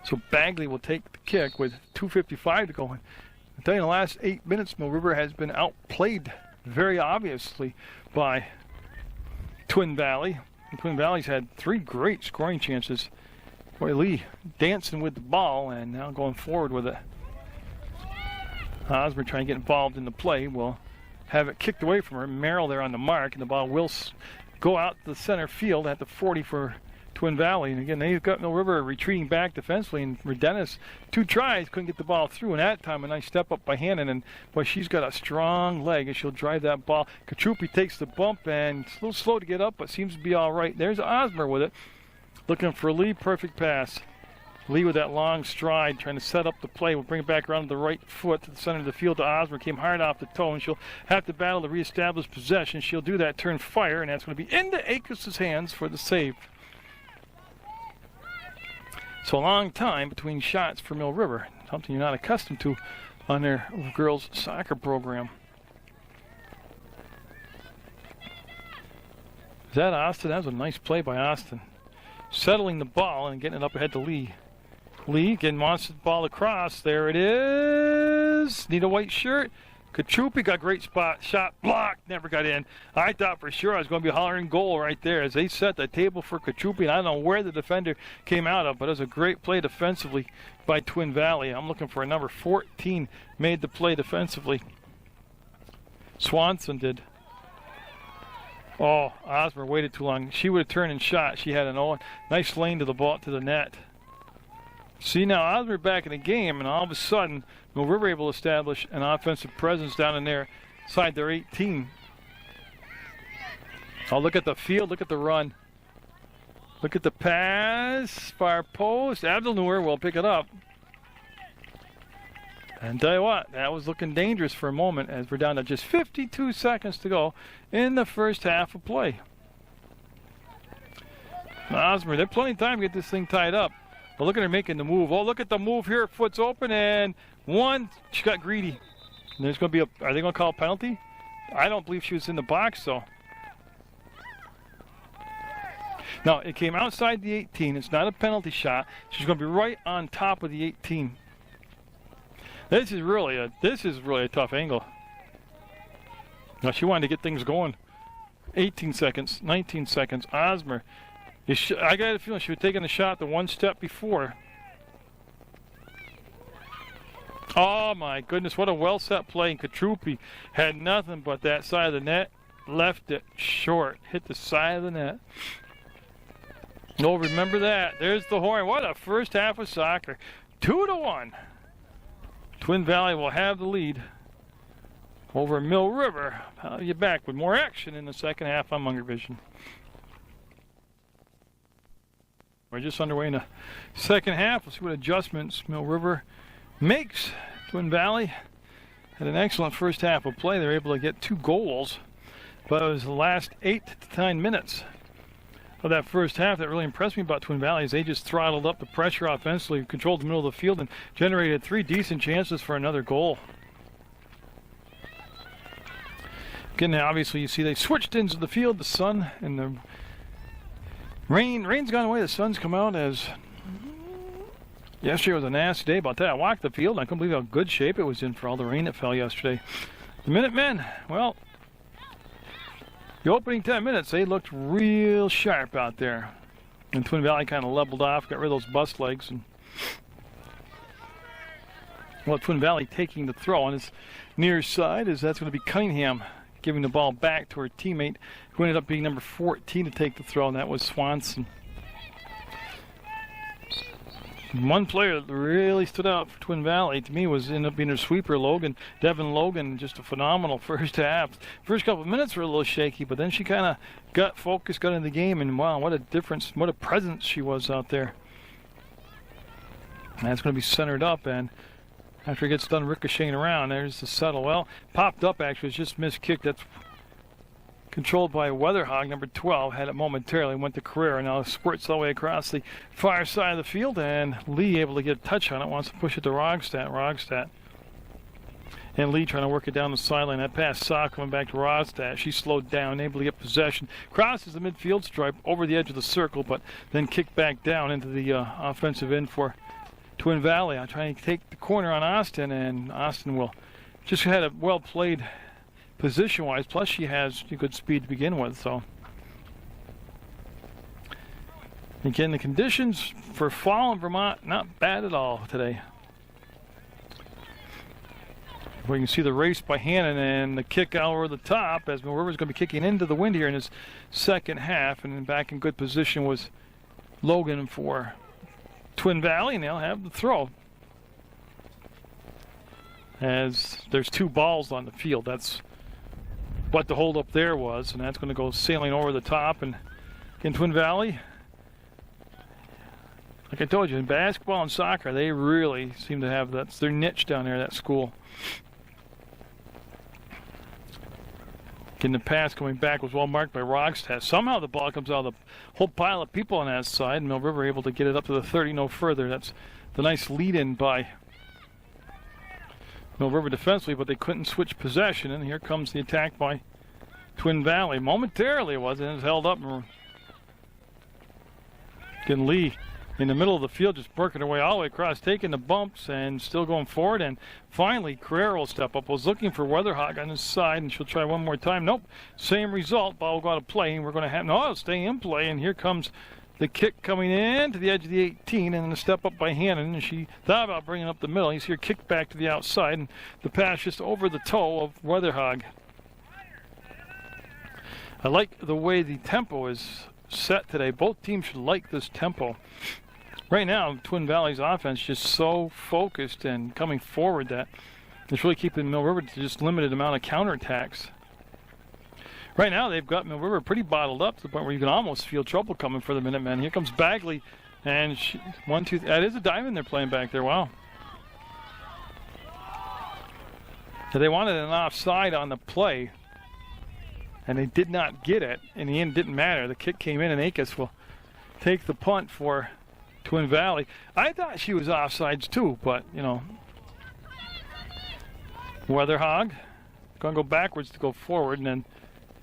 So Bagley will take the kick with 2:55 to go. I'm telling you, the last 8 minutes, Mill River has been outplayed very obviously by Twin Valley. And Twin Valley's had 3 great scoring chances. Boy, Lee dancing with the ball and now going forward with it. Osmer trying to get involved in the play. Will have it kicked away from her. Merrill there on the mark, and the ball will go out to the center field at the 40 for Twin Valley. And again, they've got Mill River retreating back defensively, and Redennis 2 tries, couldn't get the ball through, and that time a nice step up by Hannon, and boy, she's got a strong leg and she'll drive that ball. Katrupi takes the bump and it's a little slow to get up, but seems to be all right. There's Osmer with it, looking for Lee. Perfect pass. Lee with that long stride, trying to set up the play. We'll bring it back around to the right foot to the center of the field to Osmer. Came hard off the toe, and she'll have to battle to reestablish possession. She'll do that, turn fire, and that's going to be into Akers' hands for the save. So a long time between shots for Mill River, something you're not accustomed to on their girls' soccer program. Is that Austin? That was a nice play by Austin. Settling the ball and getting it up ahead to Lee. Lee again wants the ball across. There it is. Need a white shirt. Katrupi got a great spot. Shot blocked. Never got in. I thought for sure I was going to be hollering goal right there as they set the table for Katrupi. And I don't know where the defender came out of, but it was a great play defensively by Twin Valley. I'm looking for a number 14 made the play defensively. Swanson did. Oh, Osmer waited too long. She would have turned and shot. She had a nice lane to the ball, to the net. See, now Osmer back in the game, and all of a sudden, Mill River able to establish an offensive presence down in there, inside their 18. Oh, look at the field. Look at the run. Look at the pass. Far post. Abdelnour will pick it up. And tell you what, that was looking dangerous for a moment as we're down to just 52 seconds to go in the first half of play. Osmer, they're plenty of time to get this thing tied up. But look at her making the move. Oh, look at the move here. Foot's open and one. She got greedy. And there's going to be are they going to call a penalty? I don't believe she was in the box, though. No, it came outside the 18. It's not a penalty shot. She's going to be right on top of the 18. This is really a tough angle. Now she wanted to get things going. 18 seconds, 19 seconds. Osmer, I got a feeling she was taking the shot the one step before. Oh my goodness, what a well set play. And Katrupi had nothing but that side of the net. Left it short. Hit the side of the net. Oh, remember that. There's the horn. What a first half of soccer. 2-1. Twin Valley will have the lead over Mill River. I'll be back with more action in the second half on Munger Vision. We're just underway in the second half. We'll see what adjustments Mill River makes. Twin Valley had an excellent first half of play. They were able to get 2 goals, but it was the last 8 to 9 minutes of that first half that really impressed me about Twin Valley is they just throttled up the pressure offensively, controlled the middle of the field, and generated 3 decent chances for another goal. Again, obviously you see they switched into the field, the sun and the rain's gone away, the sun's come out. As yesterday was a nasty day. About that, I walked the field and I couldn't believe how good shape it was in for all the rain that fell yesterday. The Minutemen, well, the opening 10 minutes, they looked real sharp out there. And Twin Valley kind of leveled off, got rid of those bust legs. And well, Twin Valley taking the throw on his near side, as that's going to be Cunningham giving the ball back to her teammate, who ended up being number 14 to take the throw, and that was Swanson. One player that really stood out for Twin Valley to me ended up being their sweeper, Devin Logan. Just a phenomenal first half. First couple of minutes were a little shaky, but then she kind of got focused, got into the game, and wow, what a difference, what a presence she was out there. And that's going to be centered up, and after it gets done ricocheting around, there's the settle. Well, popped up actually, it's just missed kick. That's controlled by Weatherhog, number 12, had it momentarily, went to Carrera, now squirts all the way across the far side of the field, and Lee able to get a touch on it, wants to push it to Rogstad. And Lee trying to work it down the sideline. That pass saw coming back to Rogstad. She slowed down, able to get possession. Crosses the midfield stripe over the edge of the circle, but then kicked back down into the offensive end for Twin Valley. I'm trying to take the corner on Austin, and Austin will just had a well-played position-wise, plus she has good speed to begin with. So again, the conditions for fall in Vermont, not bad at all today. We can see the race by Hannon and the kick out over the top, as Mill River's going to be kicking into the wind here in his second half, and then back in good position was Logan for Twin Valley, and they'll have the throw. As there's 2 balls on the field, that's what the hold up there was, and that's going to go sailing over the top. And in Twin Valley, like I told you, in basketball and soccer, they really seem to have that's their niche down there, that school. Getting the pass coming back was well marked by Rogstad. Somehow the ball comes out of the whole pile of people on that side, and Mill River able to get it up to the 30 no further. That's the nice lead-in by Mill River defensively, but they couldn't switch possession, and here comes the attack by Twin Valley. Momentarily it was, and it was held up. Again, Lee in the middle of the field, just working her way all the way across, taking the bumps and still going forward, and finally Carrera will step up. Was looking for Weatherhog on his side, and she'll try one more time. Nope, same result. Ball will go out of play, and we're going to have, no, it'll stay in play, and here comes the kick coming in to the edge of the 18, and then a step up by Hannon, and she thought about bringing up the middle. You see her kick back to the outside, and the pass just over the toe of Weatherhog. I like the way the tempo is set today. Both teams should like this tempo. Right now, Twin Valley's offense just so focused and coming forward that it's really keeping Mill River to just limited amount of counterattacks. Right now, they've got Mill River pretty bottled up to the point where you can almost feel trouble coming for the Minutemen. Here comes Bagley, and that is a diamond they're playing back there. Wow. So they wanted an offside on the play, and they did not get it. In the end, it didn't matter. The kick came in, and Akis will take the punt for Twin Valley. I thought she was offsides too, but, you know, Weatherhog going to go backwards to go forward, and then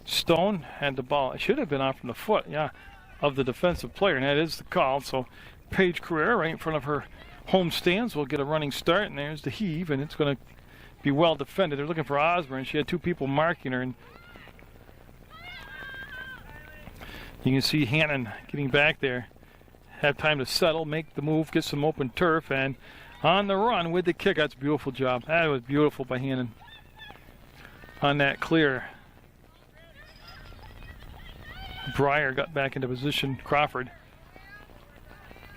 Stone had the ball. It should have been off from the foot, yeah, of the defensive player, and that is the call. So Paige Carrera, right in front of her home stands, will get a running start, and there's the heave, and it's going to be well defended. They're looking for Osborne. She had two people marking her, and you can see Hannon getting back there. Have time to settle, make the move, get some open turf, and on the run with the kick. That's a beautiful job. That was beautiful by Hannon on that clear. Breyer got back into position. Crawford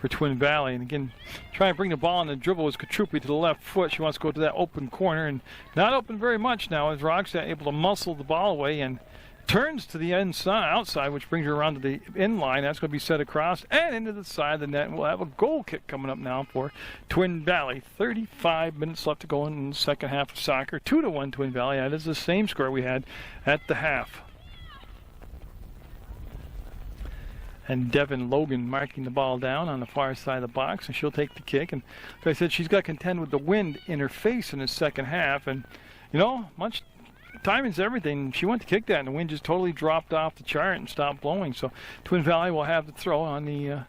for Twin Valley, and again trying to bring the ball on the dribble was Katrupi to the left foot. She wants to go to that open corner, and not open very much now as Rogstad able to muscle the ball away and turns to the outside, which brings her around to the end line. That's going to be set across and into the side of the net. And we'll have a goal kick coming up now for Twin Valley. 35 minutes left to go in the second half of soccer. 2-1 Twin Valley. That is the same score we had at the half. And Devin Logan marking the ball down on the far side of the box, and she'll take the kick. And like I said, she's got to contend with the wind in her face in the second half. And, you know, much timing's everything. She went to kick that, and the wind just totally dropped off the chart and stopped blowing. So Twin Valley will have the throw on the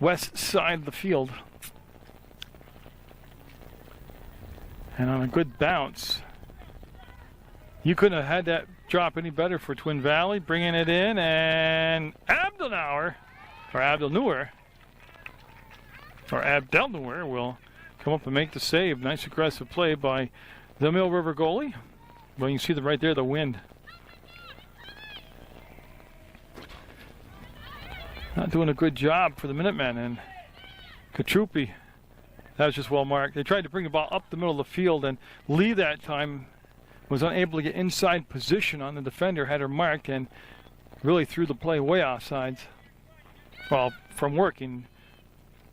west side of the field. And on a good bounce, you couldn't have had that drop any better for Twin Valley. Bringing it in, and Abdelnour will come up and make the save. Nice aggressive play by the Mill River goalie. Well, you can see right there, the wind. Not doing a good job for the Minutemen, and Katrupi, that was just well marked. They tried to bring the ball up the middle of the field, and Lee that time was unable to get inside position on the defender, had her marked, and really threw the play way offsides. Well, from working,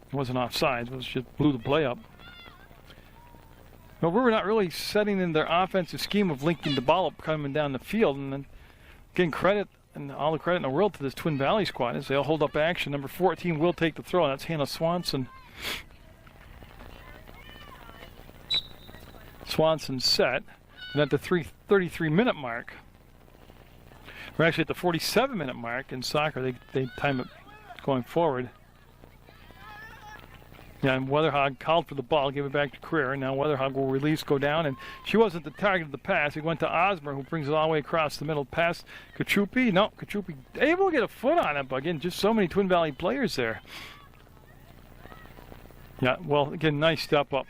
it wasn't offsides, it was just blew the play up. But we were not really setting in their offensive scheme of linking the ball up coming down the field, and then getting credit, and all the credit in the world to this Twin Valley squad as they'll hold up action. Number 14 will take the throw, and that's Hannah Swanson. Swanson set. And at the 33-minute mark, we're actually at the 47-minute mark in soccer. They time it going forward. Yeah, and Weatherhog called for the ball, gave it back to Carrera. Now Weatherhog will release, go down, and she wasn't the target of the pass. He went to Osmer, who brings it all the way across the middle. Pass Katrupi. No, Katrupi able to get a foot on it, but again, just so many Twin Valley players there. Yeah, well, again, nice step up.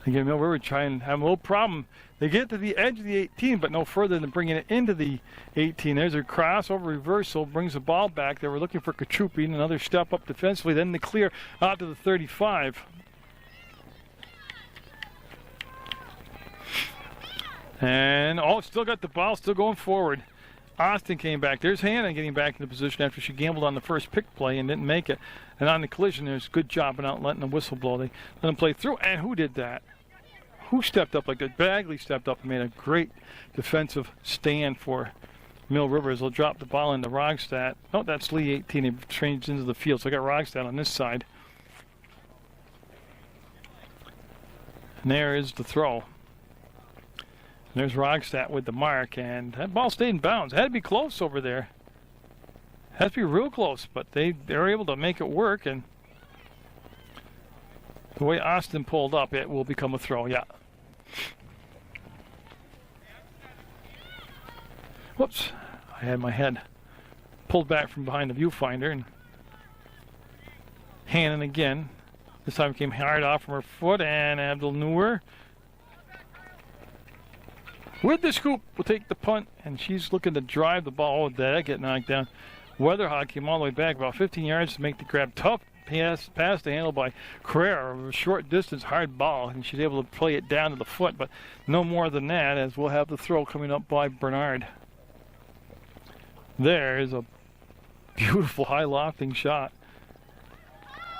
Again, Mill River trying to have a little problem. They get to the edge of the 18, but no further than bringing it into the 18. There's a crossover reversal, brings the ball back. They were looking for Katrupi, and another step up defensively. Then the clear out to the 35. And, still got the ball, still going forward. Austin came back. There's Hannah getting back into position after she gambled on the first pick play and didn't make it. And on the collision, there's a good job of not letting the whistle blow. They let them play through. And who did that? Who stepped up like that? Bagley stepped up and made a great defensive stand for Mill River as they'll drop the ball into Rogstad. No, that's Lee 18. They've changed into the field. So I got Rogstad on this side. And there is the throw. There's Rogstad with the mark, and that ball stayed in bounds. It had to be close over there. Had to be real close, but they were able to make it work, and the way Austin pulled up, it will become a throw, yeah. Whoops, I had my head pulled back from behind the viewfinder, and Hannon again. This time came hard off from her foot, and Abdelnour with the scoop will take the punt, and she's looking to drive the ball. Oh, did that get knocked down? Weatherhog came all the way back about 15 yards to make the grab. Tough pass to handle by Carrera. A short distance, hard ball, and she's able to play it down to the foot, but no more than that, as we'll have the throw coming up by Bernard. There is a beautiful high lofting shot.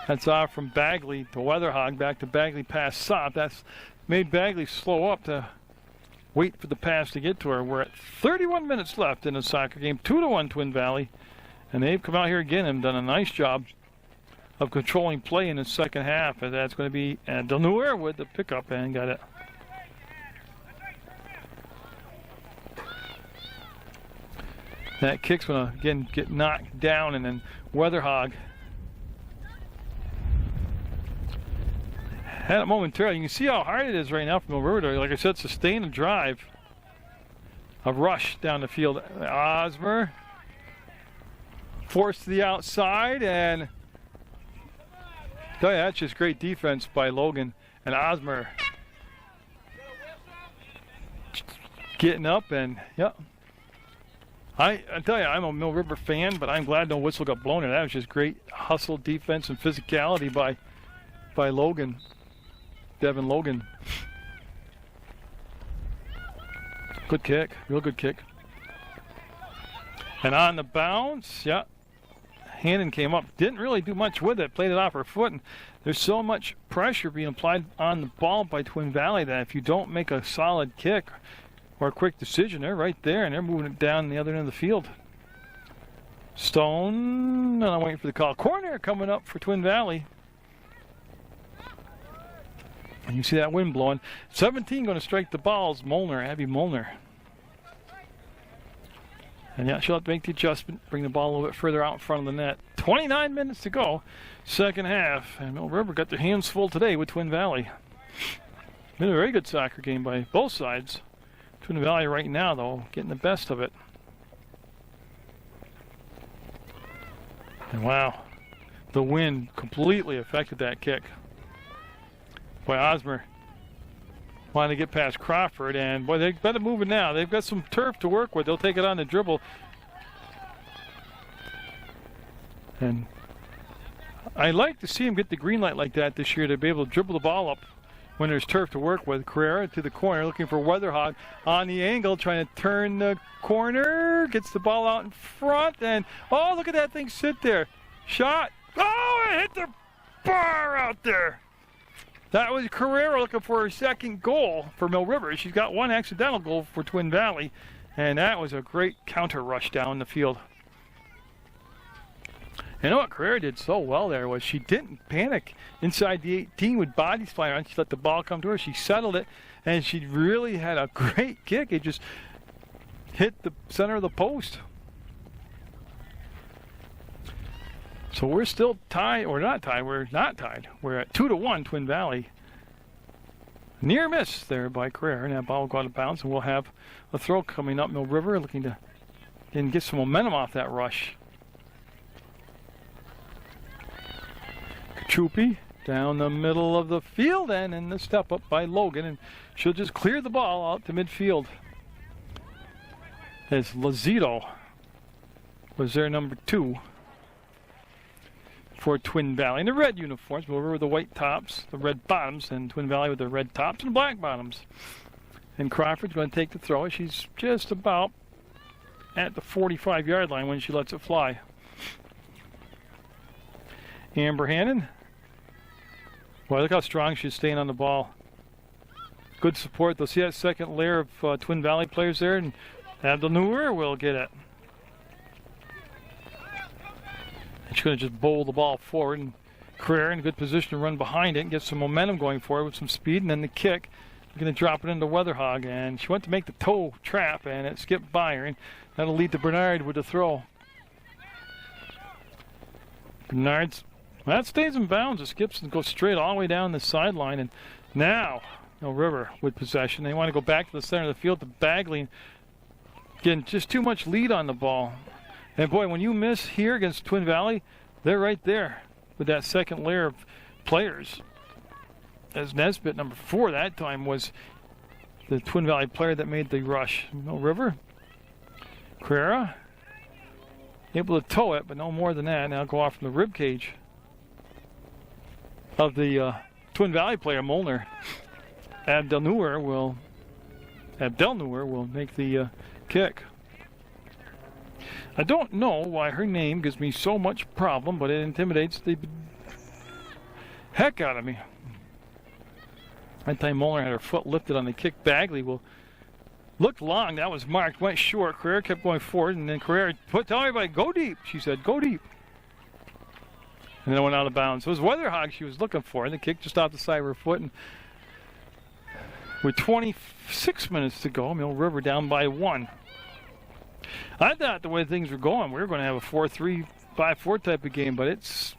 That's off from Bagley to Weatherhog, back to Bagley, pass stop. That's made Bagley slow up to wait for the pass to get to her. We're at 31 minutes left in the soccer game, 2-1 Twin Valley. And they've come out here again and done a nice job of controlling play in the second half. And that's going to be Delnouer with the pickup and got it. That kick's going to, again, get knocked down, and then Weatherhog had it momentarily. You can see how hard it is right now from Mill River to, like I said, sustain a drive. A rush down the field. Osmer forced to the outside, and tell you, that's just great defense by Logan. And Osmer getting up, and yep. I tell you, I'm a Mill River fan, but I'm glad no whistle got blown. And that was just great hustle, defense, and physicality by Logan, Devin Logan. Good kick, real good kick. And on the bounce, yeah, Hannon came up, didn't really do much with it, played it off her foot. And there's so much pressure being applied on the ball by Twin Valley that if you don't make a solid kick or a quick decision, they're right there, and they're moving it down the other end of the field. Stone, and I'm waiting for the call. Corner coming up for Twin Valley. And you see that wind blowing. 17 going to strike the balls. Molnar, Abby Molnar. And yeah, she'll have to make the adjustment, bring the ball a little bit further out in front of the net. 29 minutes to go, second half. And Mill River got their hands full today with Twin Valley. Been a very good soccer game by both sides. Twin Valley right now, though, getting the best of it. And wow, the wind completely affected that kick. Boy, Osmer wanted to get past Crawford, and boy, they better move it now. They've got some turf to work with. They'll take it on the dribble. And I like to see him get the green light like that this year, to be able to dribble the ball up when there's turf to work with. Carrera to the corner, looking for Weatherhog on the angle, trying to turn the corner, gets the ball out in front, and oh, look at that thing sit there. Shot. Oh, it hit the bar out there. That was Carrera looking for her second goal for Mill River. She's got one accidental goal for Twin Valley, and that was a great counter rush down the field. You know what Carrera did so well there was she didn't panic inside the 18 with bodies flying around. She let the ball come to her. She settled it, and she really had a great kick. It just hit the center of the post. So we're still tied, or not tied. We're not tied. We're at 2-1 Twin Valley. Near miss there by Carrera, and that ball will go out of bounds, and we'll have a throw coming up. Mill River looking to get some momentum off that rush. Kachupi down the middle of the field, and in the step up by Logan, and she'll just clear the ball out to midfield. As Lazito was their number 2 for Twin Valley. In the red uniforms, Mill River with the white tops, the red bottoms, and Twin Valley with the red tops and black bottoms. And Crawford's going to take the throw. She's just about at the 45-yard line when she lets it fly. Amber Hannon. Boy, look how strong she's staying on the ball. Good support. They'll see that second layer of Twin Valley players there, and Delnouer will get it. And she's going to just bowl the ball forward, and Carrera in a good position to run behind it and get some momentum going forward with some speed, and then the kick. They're going to drop it into Weatherhog, and she went to make the toe trap, and it skipped by her, and that'll lead to Bernard with the throw. Bernard's, well, that stays in bounds. It skips and goes straight all the way down the sideline, and now Mill River with possession. They want to go back to the center of the field to Bagley. Again, just too much lead on the ball. And boy, when you miss here against Twin Valley, they're right there with that second layer of players. As Nesbitt, number 4 that time, was the Twin Valley player that made the rush. Mill River. Carrera. Able to tow it, but no more than that. Now go off from the rib cage of the Twin Valley player, Molnar. Abdel Noor will make the kick. I don't know why her name gives me so much problem, but it intimidates the heck out of me. That time Molnar had her foot lifted on the kick. Bagley will looked long. That was marked. Went short. Carrera kept going forward, and then Carrera tell everybody, go deep. She said, go deep. And then it went out of bounds. So it was Weatherhog she was looking for, and the kick just off the side of her foot. And with 26 minutes to go, Mill River down by 1. I thought the way things were going, we were going to have a 4-3, 5-4 type of game, but it's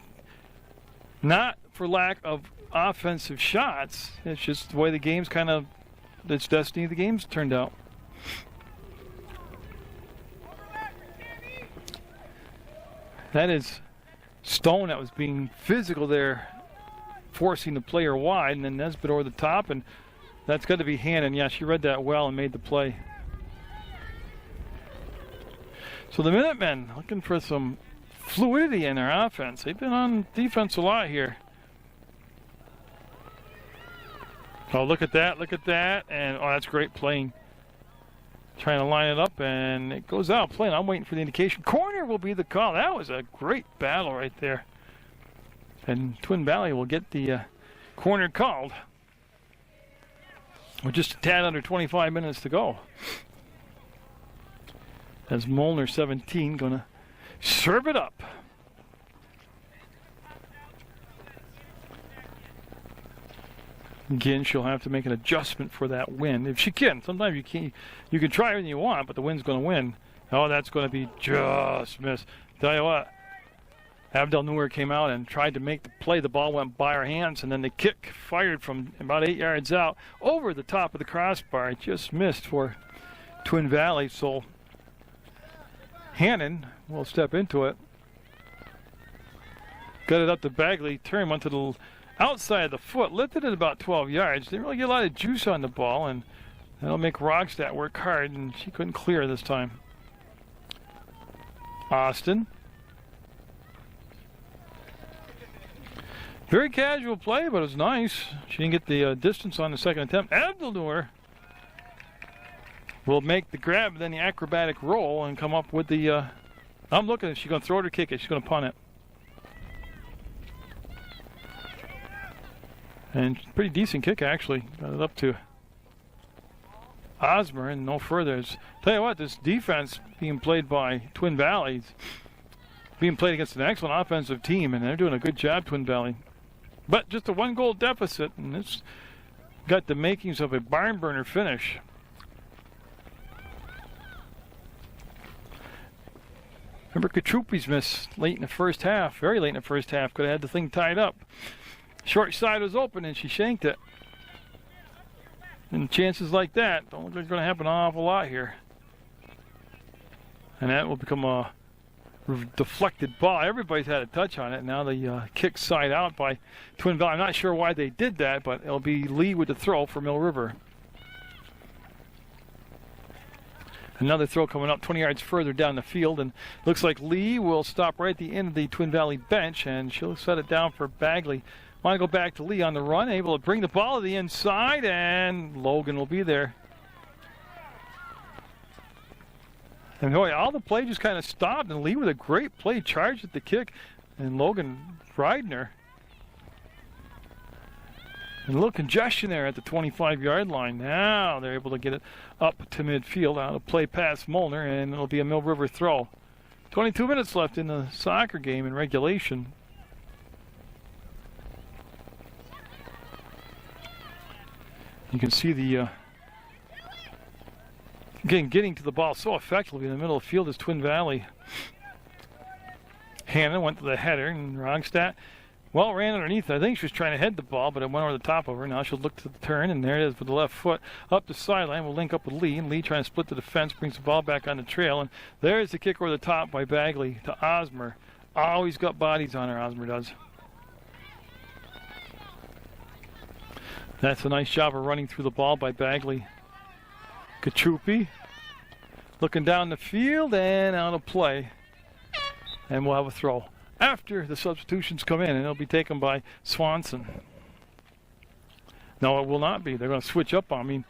not for lack of offensive shots. It's just the way the game's kind of, its destiny of the game's turned out. That is Stone that was being physical there, forcing the player wide, and then Nesbitt over the top, and that's got to be Hannon. Yeah, she read that well and made the play. So the Minutemen looking for some fluidity in their offense. They've been on defense a lot here. Oh, look at that, and oh, that's great playing. Trying to line it up, and it goes out playing. I'm waiting for the indication. Corner will be the call. That was a great battle right there. And Twin Valley will get the corner called. With just a tad under 25 minutes to go. As Molnar, 17, going to serve it up. Again, she'll have to make an adjustment for that win. If she can. Sometimes you can't. You can try everything you want, but the wind's going to win. Oh, that's going to be just missed. Tell you what, Abdel Noor came out and tried to make the play. The ball went by her hands, and then the kick fired from about 8 yards out over the top of the crossbar. It just missed for Twin Valley, so Hannon will step into it. Got it up to Bagley. Turn went to the outside of the foot, lifted it about 12 yards. Didn't really get a lot of juice on the ball, and that'll make Rogstad work hard, and she couldn't clear this time. Austin. Very casual play, but it was nice. She didn't get the distance on the second attempt. Abdel will make the grab, then the acrobatic roll, and come up with the... I'm looking at it. She's going to throw it or kick it. She's going to punt it. And pretty decent kick, actually. Got it up to Osmer and no further. Tell you what, this defense being played by Twin Valley, being played against an excellent offensive team, and they're doing a good job, Twin Valley. But just a 1-goal deficit, and it's got the makings of a barn burner finish. Remember, Katrupi's missed late in the first half, very late in the first half. Could have had the thing tied up. Short side was open, and she shanked it. And chances like that don't look like they're going to happen an awful lot here. And that will become a deflected ball. Everybody's had a touch on it. Now the kick side out by Twin Valley. I'm not sure why they did that, but it'll be Lee with the throw for Mill River. Another throw coming up 20 yards further down the field, and looks like Lee will stop right at the end of the Twin Valley bench, and she'll set it down for Bagley. Want to go back to Lee on the run, able to bring the ball to the inside, and Logan will be there. And boy, all the play just kind of stopped, and Lee with a great play, charged at the kick, and Logan riding her. And a little congestion there at the 25-yard line. Now they're able to get it up to midfield, out of play past Molnar, and it'll be a Mill River throw. 22 minutes left in the soccer game in regulation. You can see the getting to the ball so effectively in the middle of the field is Twin Valley. Hannah went to the header, and Rogstad, well, ran underneath. I think she was trying to head the ball, but it went over the top of her. Now she'll look to the turn, and there it is with the left foot up the sideline. We'll link up with Lee, and Lee trying to split the defense, brings the ball back on the trail, and there's the kick over the top by Bagley to Osmer. Always got bodies on her, Osmer does. That's a nice job of running through the ball by Bagley. Kachupi looking down the field and out of play. And we'll have a throw after the substitutions come in, and it'll be taken by Swanson. No, it will not be. They're going to switch up on me.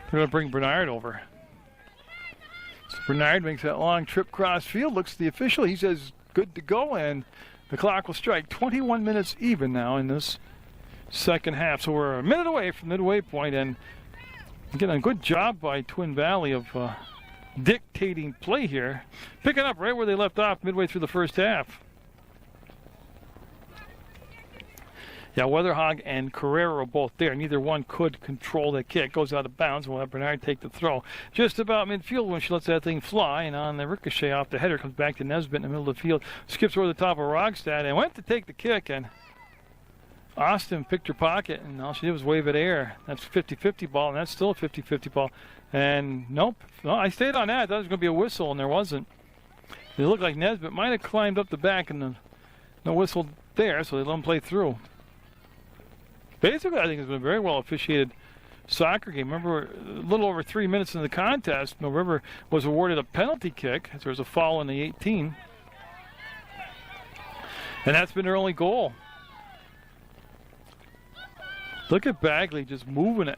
They're going to bring Bernard over. So Bernard makes that long trip cross field, looks at the official. He says, good to go, and the clock will strike 21 minutes even now in this second half. So we're a minute away from the midway point, and again, a good job by Twin Valley of dictating play here, picking up right where they left off midway through the first half. Yeah, Weatherhog and Carrera are both there. Neither one could control the kick. Goes out of bounds. We'll have Bernard take the throw. Just about midfield when she lets that thing fly, and on the ricochet off the header, comes back to Nesbitt in the middle of the field. Skips over the top of Rogstad and went to take the kick, and Austin picked her pocket, and all she did was wave at air. That's 50-50 ball, and that's still a 50-50 ball. And nope. No, I stayed on that. I thought it was going to be a whistle, and there wasn't. It looked like Nesbitt might have climbed up the back, and no whistle there, so they let him play through. Basically, I think it's been a very well officiated soccer game. Remember, a little over 3 minutes in the contest, Mill River was awarded a penalty kick as there was a foul in the 18. And that's been their only goal. Look at Bagley just moving it,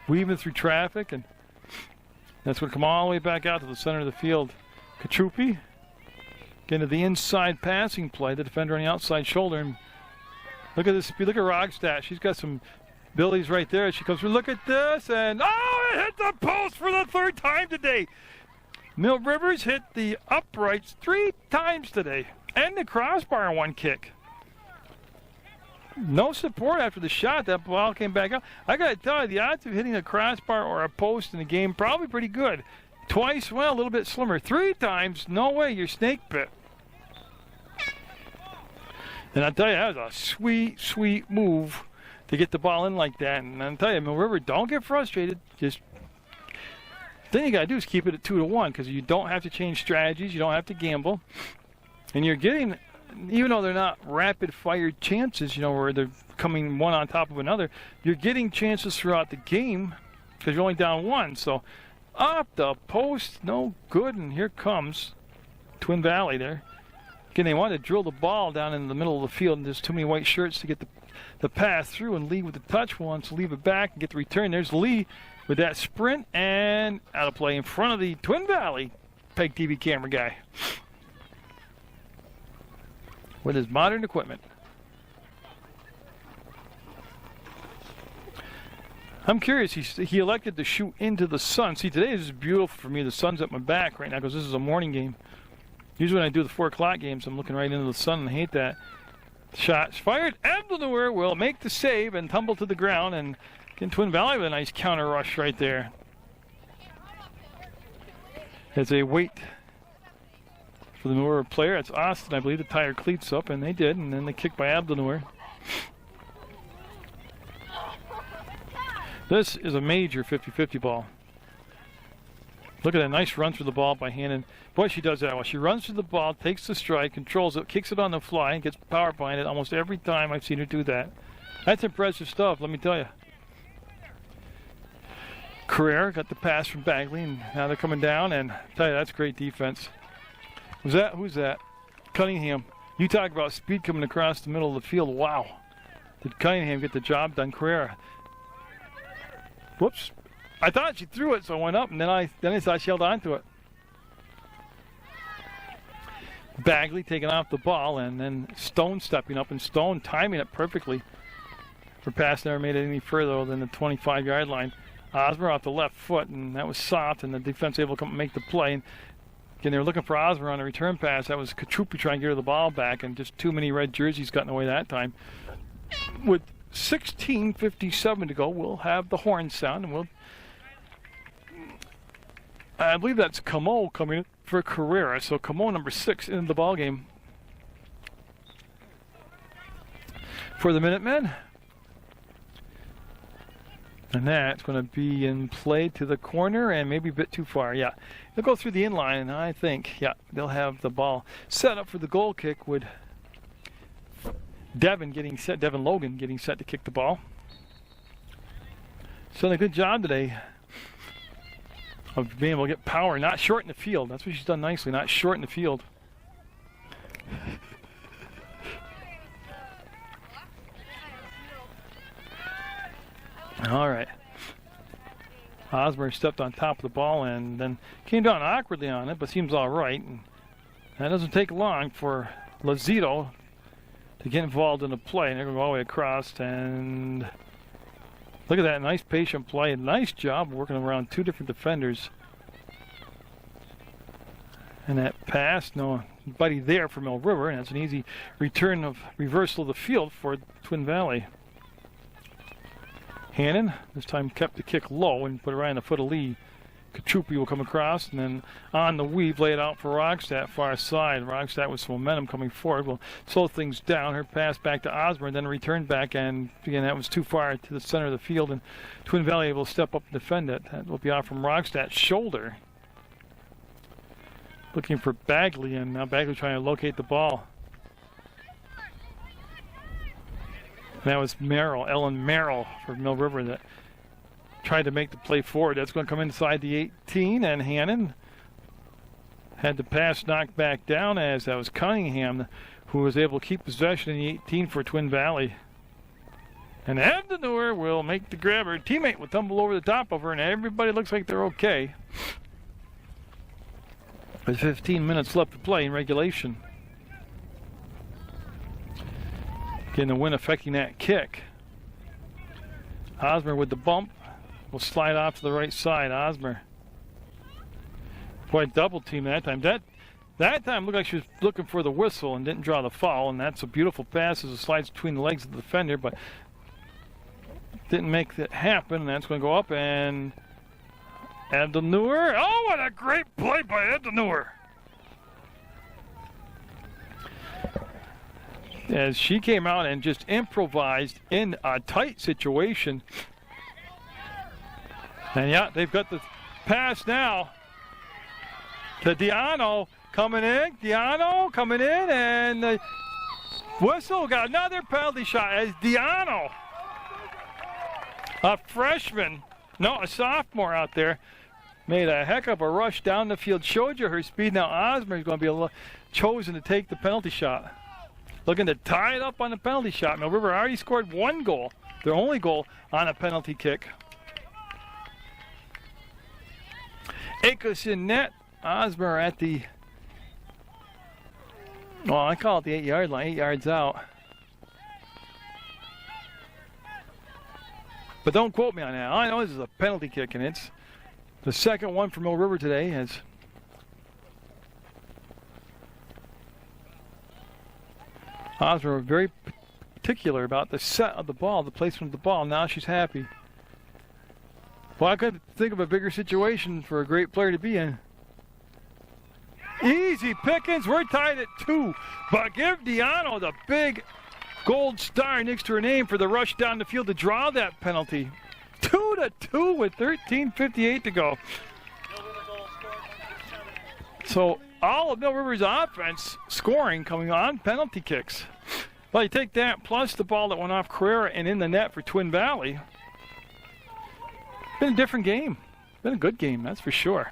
weaving through traffic, and that's going to come all the way back out to the center of the field. Kachupi getting to the inside passing play, the defender on the outside shoulder. And look at this, look at Rogstad. She's got some abilities right there. She comes through, look at this, and oh, it hit the post for the third time today. Mill Rivers hit the uprights 3 times today, and the crossbar on one kick. No support after the shot. That ball came back out. I got to tell you, the odds of hitting a crossbar or a post in the game probably pretty good. Twice, well, a little bit slimmer. 3 times, no way, you're snake bit. And I'll tell you, that was a sweet, sweet move to get the ball in like that. And I'll tell you, Mill River, don't get frustrated. Just the thing you got to do is keep it at 2-1 because you don't have to change strategies. You don't have to gamble. And you're getting, even though they're not rapid-fire chances, you know, where they're coming one on top of another, you're getting chances throughout the game because you're only down 1. So up the post, no good. And here comes Twin Valley there. Again, they wanted to drill the ball down in the middle of the field, and there's too many white shirts to get the pass through, and Lee with the touch wants to leave it back and get the return. There's Lee with that sprint, and out of play in front of the Twin Valley PEGTV camera guy with his modern equipment. I'm curious, he elected to shoot into the sun. See, today is beautiful for me. The sun's at my back right now because this is a morning game. Usually when I do the 4 o'clock games, I'm looking right into the sun, and I hate that. Shots fired. Abdelnour will make the save and tumble to the ground, and again, Twin Valley with a nice counter rush right there. As they wait for the Noor player, it's Austin, I believe, to tie her cleats up, and they did, and then the kick by Abdelnour. This is a major 50-50 ball. Look at that nice run through the ball by Hannon. Boy, she does that well. She runs through the ball, takes the strike, controls it, kicks it on the fly, and gets power behind it almost every time I've seen her do that. That's impressive stuff, let me tell you. Carrera got the pass from Bagley, and now they're coming down, and I tell you, that's great defense. Who's that? Cunningham. You talk about speed coming across the middle of the field. Wow. Did Cunningham get the job done? Carrera. Whoops. I thought she threw it, so I went up, and then I thought she held on to it. Bagley taking off the ball, and then Stone stepping up, and Stone timing it perfectly. Her pass never made it any further than the 25-yard line. Osmer off the left foot, and that was soft, and the defense able to come and make the play. And again, they were looking for Osmer on the return pass. That was Kachupi trying to get her the ball back, and just too many red jerseys got in the way that time. With 16:57 to go, we'll have the horn sound, and I believe that's Camo coming in for Carrera. So Camo, number 6, in the ball game for the Minutemen. And that's going to be in play to the corner and maybe a bit too far. Yeah, they'll go through the inline, and I think, yeah, they'll have the ball set up for the goal kick with Devin Logan getting set to kick the ball. She's done a good job today of being able to get power, not shorten the field. That's what she's done nicely, not shorten the field. All right. Osmer stepped on top of the ball and then came down awkwardly on it, but seems all right. And that doesn't take long for Lazito to get involved in the play. And they're going to go all the way across. And look at that nice patient play. Nice job working around two different defenders. And that pass, nobody there for Mill River. And that's an easy return of reversal of the field for Twin Valley. Hannon, this time kept the kick low and put it right on the foot of Lee. Katrupi will come across, and then on the weave, lay it out for Rogstad, far side. Rogstad with some momentum coming forward will slow things down. Her pass back to Osmer, and then return back, and again, that was too far to the center of the field, and Twin Valley will step up and defend it. That will be out from Rogstad's shoulder. Looking for Bagley, and now Bagley trying to locate the ball. And that was Ellen Merrill for Mill River that tried to make the play forward. That's going to come inside the 18, and Hannon had the pass knocked back down as that was Cunningham who was able to keep possession in the 18 for Twin Valley. And Abdenur will make the grab. Her teammate will tumble over the top of her, and everybody looks like they're okay. With 15 minutes left to play in regulation. Again, the wind affecting that kick. Osmer with the bump will slide off to the right side. Osmer. Boy, double team that time. That time looked like she was looking for the whistle and didn't draw the foul, and that's a beautiful pass as it slides between the legs of the defender, but didn't make that happen, and that's going to go up, and Abdenur. Oh, what a great play by Abdenur! As she came out and just improvised in a tight situation. And yeah, they've got the pass now to Diano coming in. Diano coming in, and the whistle got another penalty shot as Diano, a freshman, no, a sophomore out there, made a heck of a rush down the field. Showed you her speed. Now Osmer is going to be chosen to take the penalty shot. Looking to tie it up on the penalty shot. Mill River already scored one goal, their only goal, on a penalty kick. Akos in net. Osmer at the, well, I call it the 8-yard line, 8 yards out. But don't quote me on that. All I know is it's a penalty kick, and it's the second one for Mill River today. As Osmer was very particular about the set of the ball, the placement of the ball. Now she's happy. Well, I couldn't think of a bigger situation for a great player to be in. Easy pickings. We're tied at 2. But give Diano the big gold star next to her name for the rush down the field to draw that penalty. 2-2 with 13:58 to go. So all of Mill River's offense scoring coming on penalty kicks. Well, you take that plus the ball that went off Carrera and in the net for Twin Valley. Been a different game. Been a good game, that's for sure.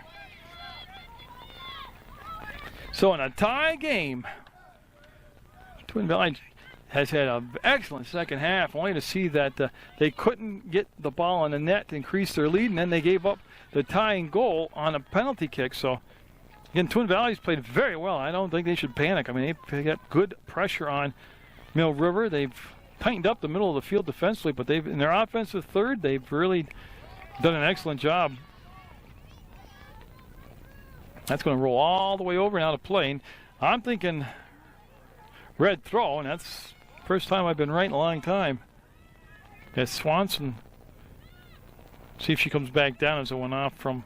So in a tie game, Twin Valley has had an excellent second half, only to see that they couldn't get the ball on the net to increase their lead, and then they gave up the tying goal on a penalty kick. So again, Twin Valley's played very well. I don't think they should panic. I mean, they got good pressure on Mill River. They've tightened up the middle of the field defensively, but they've in their offensive third, they've really done an excellent job. That's going to roll all the way over and out of play. And I'm thinking red throw, and that's the first time I've been right in a long time. As Swanson, see if she comes back down as it went off from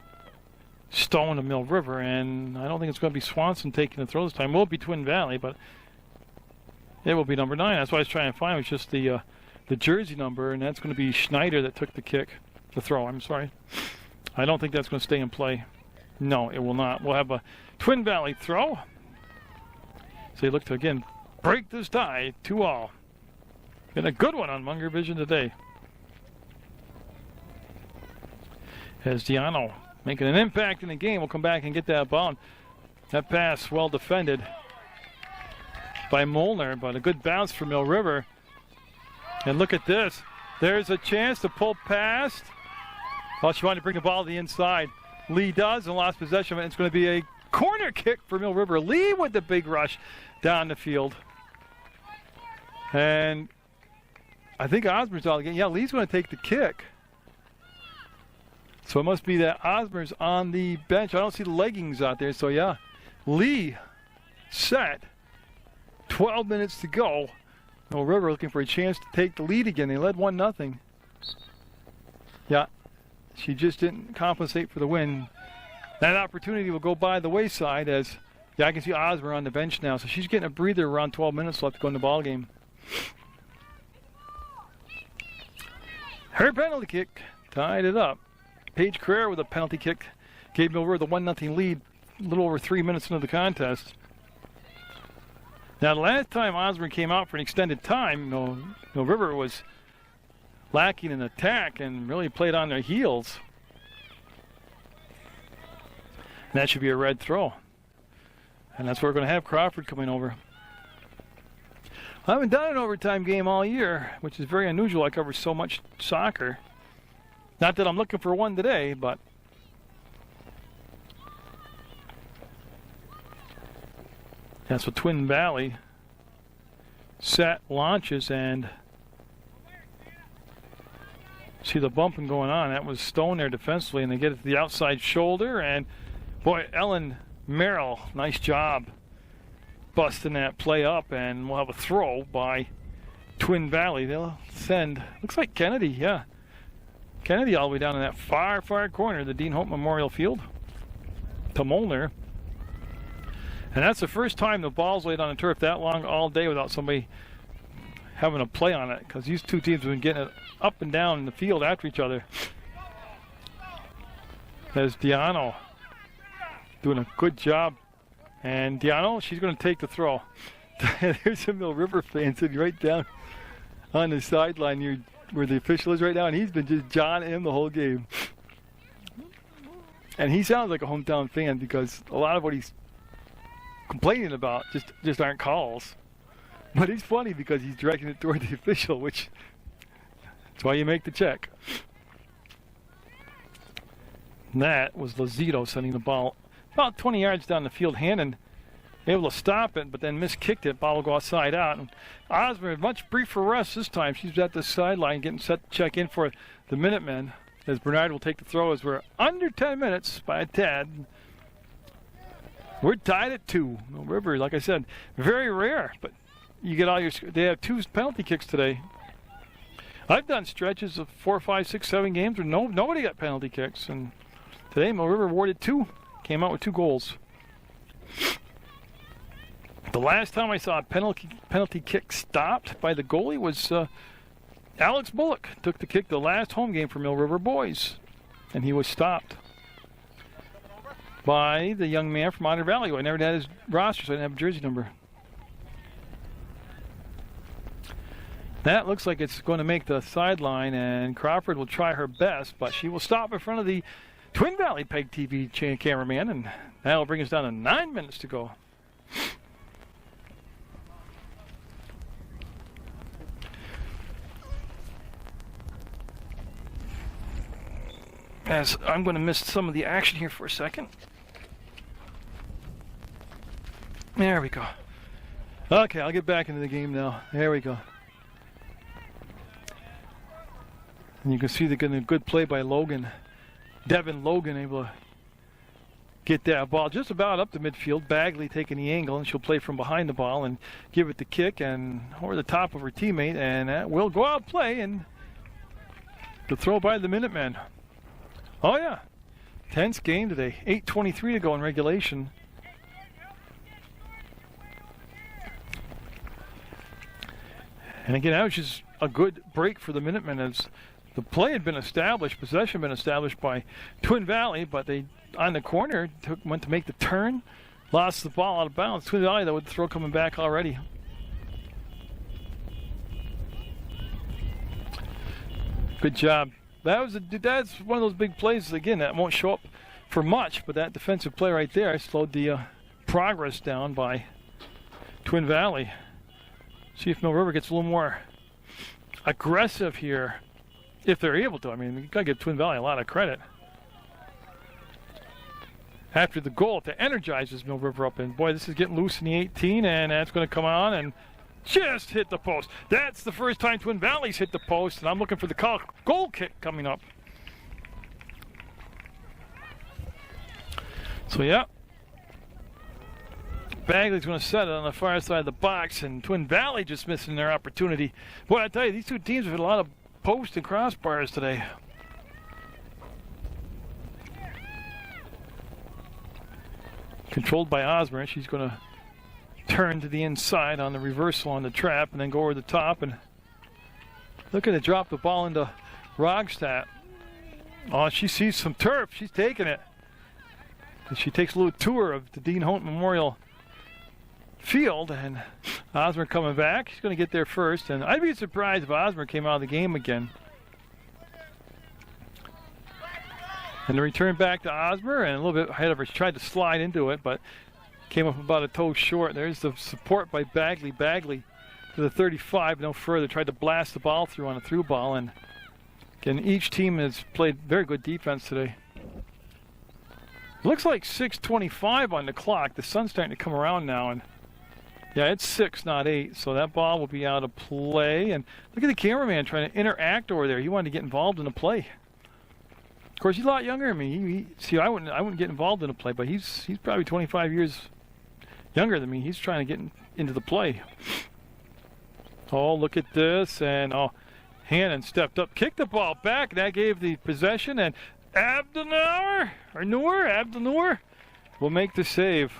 Stone to Mill River, and I don't think it's going to be Swanson taking the throw this time. It will be Twin Valley, but it will be number 9. That's what I was trying to find. It was just the jersey number, and that's going to be Schneider that took the kick, the throw. I'm sorry. I don't think that's going to stay in play. No, it will not. We'll have a Twin Valley throw. So you look to again break this tie 2-all. Been a good one on Munger Vision today. As Diano making an impact in the game. We'll come back and get that ball. That pass well defended by Munger, but a good bounce for Mill River. And look at this. There's a chance to pull past. Oh, she wanted to bring the ball to the inside. Lee does and lost possession of it. It's going to be a corner kick for Mill River. Lee with the big rush down the field. And I think Osmer's out again. Yeah, Lee's going to take the kick. So it must be that Osmer's on the bench. I don't see the leggings out there. So, yeah, Lee set. 12 minutes to go. Mill River looking for a chance to take the lead again. They led 1-0. Yeah, she just didn't compensate for the win. That opportunity will go by the wayside as, yeah, I can see Osmer on the bench now. So she's getting a breather around 12 minutes left to go in the ball game. Her penalty kick tied it up. Paige Carrera with a penalty kick gave Mill River the 1-0 lead a little over 3 minutes into the contest. Now, the last time Osborne came out for an extended time, Mill River was lacking in attack and really played on their heels. And that should be a red throw. And that's where we're going to have Crawford coming over. I haven't done an overtime game all year, which is very unusual. I cover so much soccer. Not that I'm looking for one today, but that's what Twin Valley set launches, and see the bumping going on. That was Stone there defensively, and they get it to the outside shoulder, and boy, Ellen Merrill, nice job busting that play up, and we'll have a throw by Twin Valley. They'll send, looks like Kennedy, yeah. Kennedy all the way down in that far, far corner of the Dean Hope Memorial Field to Molnar. And that's the first time the ball's laid on the turf that long all day without somebody having a play on it, because these two teams have been getting it up and down in the field after each other. There's Diano doing a good job. And Diano, she's going to take the throw. There's some Mill River fans sitting right down on the sideline near where the official is right now, and he's been just John M the whole game. And he sounds like a hometown fan because a lot of what he's complaining about just aren't calls. But it's funny because he's directing it toward the official, which that's why you make the check. And that was Lazito sending the ball about 20 yards down the field. Hannon able to stop it, but then miskicked it. Ball will go outside out. And Osmer, much briefer rest this time. She's at the sideline getting set to check in for the Minutemen, as Bernard will take the throw as we're under 10 minutes by a tad. We're tied at 2. Mill River, like I said, very rare, but you get all your. They have 2 penalty kicks today. I've done stretches of 4, 5, 6, 7 games where nobody got penalty kicks, and today Mill River awarded 2. Came out with 2 goals. The last time I saw a penalty kick stopped by the goalie was Alex Bullock. Took the kick the last home game for Mill River boys, and he was stopped by the young man from Otter Valley. I never had his roster, so I didn't have a jersey number. That looks like it's going to make the sideline, and Crawford will try her best, but she will stop in front of the Twin Valley PEGTV cameraman, and that'll bring us down to 9 minutes to go. As I'm going to miss some of the action here for a second. There we go. Okay, I'll get back into the game now. There we go. And you can see the good play by Logan. Devin Logan able to get that ball just about up the midfield. Bagley taking the angle, and she'll play from behind the ball and give it the kick and over the top of her teammate, and that will go out play, and the throw by the Minutemen. Oh yeah, tense game today. 8:23 to go in regulation. And again, that was just a good break for the Minutemen as the play had been established, possession had been established by Twin Valley, but they, on the corner, went to make the turn, lost the ball out of bounds. Twin Valley, though, with the throw coming back already. Good job That's one of those big plays, again, that won't show up for much, but that defensive play right there slowed the progress down by Twin Valley. See if Mill River gets a little more aggressive here, if they're able to. I mean, you got to give Twin Valley a lot of credit. After the goal, that energizes Mill River up, and boy, this is getting loose in the 18, and that's going to come on and just hit the post. That's the first time Twin Valley's hit the post, and I'm looking for the goal kick coming up. So, yeah. Bagley's going to set it on the far side of the box, and Twin Valley just missing their opportunity. Boy, I tell you, these two teams have had a lot of post and crossbars today. Controlled by Osmer. She's going to turn to the inside on the reversal on the trap and then go over the top. And look at it, drop the ball into Rogstad. Oh, she sees some turf. She's taking it. And she takes a little tour of the Dean Holt Memorial Field, and Osmer coming back. She's going to get there first, and I'd be surprised if Osmer came out of the game again. And the return back to Osmer, and a little bit ahead of her. She tried to slide into it, but came up about a toe short. There's the support by Bagley. Bagley to the 35, no further. Tried to blast the ball through on a through ball, and again, each team has played very good defense today. Looks like 6:25 on the clock. The sun's starting to come around now, and yeah, it's 6, not 8, so that ball will be out of play. And look at the cameraman trying to interact over there. He wanted to get involved in the play. Of course, he's a lot younger than me. See, I wouldn't get involved in the play, but he's probably 25 years younger than me. He's trying to get into the play. Oh, look at this, and Hannon stepped up, kicked the ball back, and that gave the possession, and Abdenauer will make the save.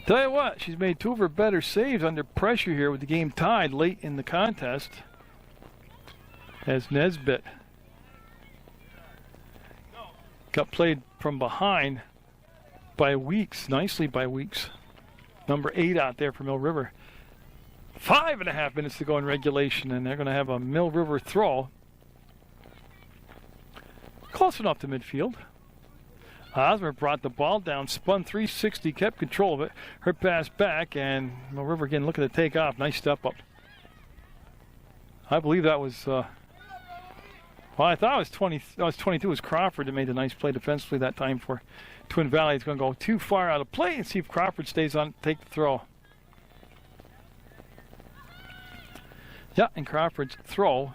Tell you what, she's made 2 of her better saves under pressure here with the game tied late in the contest. As Nesbitt got played from behind by Weeks, nicely by Weeks. Number 8 out there for Mill River. 5.5 minutes to go in regulation, and they're going to have a Mill River throw. Close enough to midfield. Osmer brought the ball down, spun 360, kept control of it. Her pass back, and Mill River again looking to take off. Nice step up. I believe that was, well, I thought it was 22. It was Crawford that made a nice play defensively that time for Twin Valley. It's going to go too far out of play and see if Crawford stays on to take the throw. Yeah, and Crawford's throw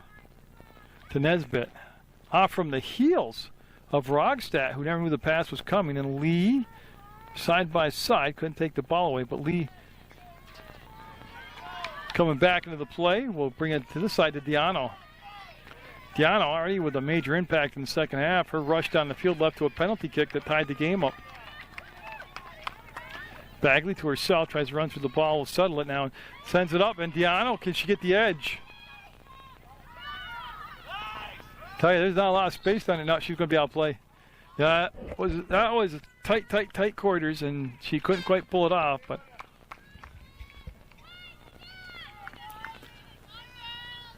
to Nesbitt. Off from the heels of Rogstad, who never knew the pass was coming, and Lee, side by side, couldn't take the ball away, but Lee coming back into the play will bring it to this side to Diano. Diano already with a major impact in the second half. Her rush down the field left to a penalty kick that tied the game up. Bagley to herself, tries to run through the ball, will settle it now, and sends it up, and Diano, can she get the edge? Tell you, there's not a lot of space down there. No, she's going to be out of play. Yeah, that was tight quarters, and she couldn't quite pull it off. But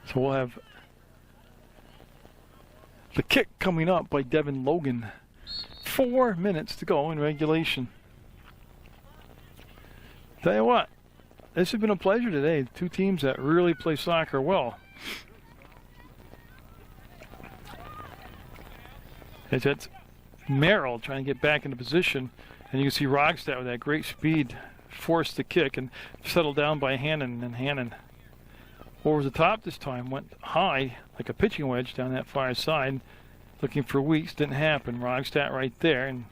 so we'll have the kick coming up by Devin Logan. 4 minutes to go in regulation. Tell you what, this has been a pleasure today. 2 teams that really play soccer well. It's Merrill trying to get back into position, and you can see Rogstad with that great speed forced the kick and settled down by Hannon, and Hannon over the top this time, went high like a pitching wedge down that far side, looking for Weeks. Didn't happen. Rogstad right there, and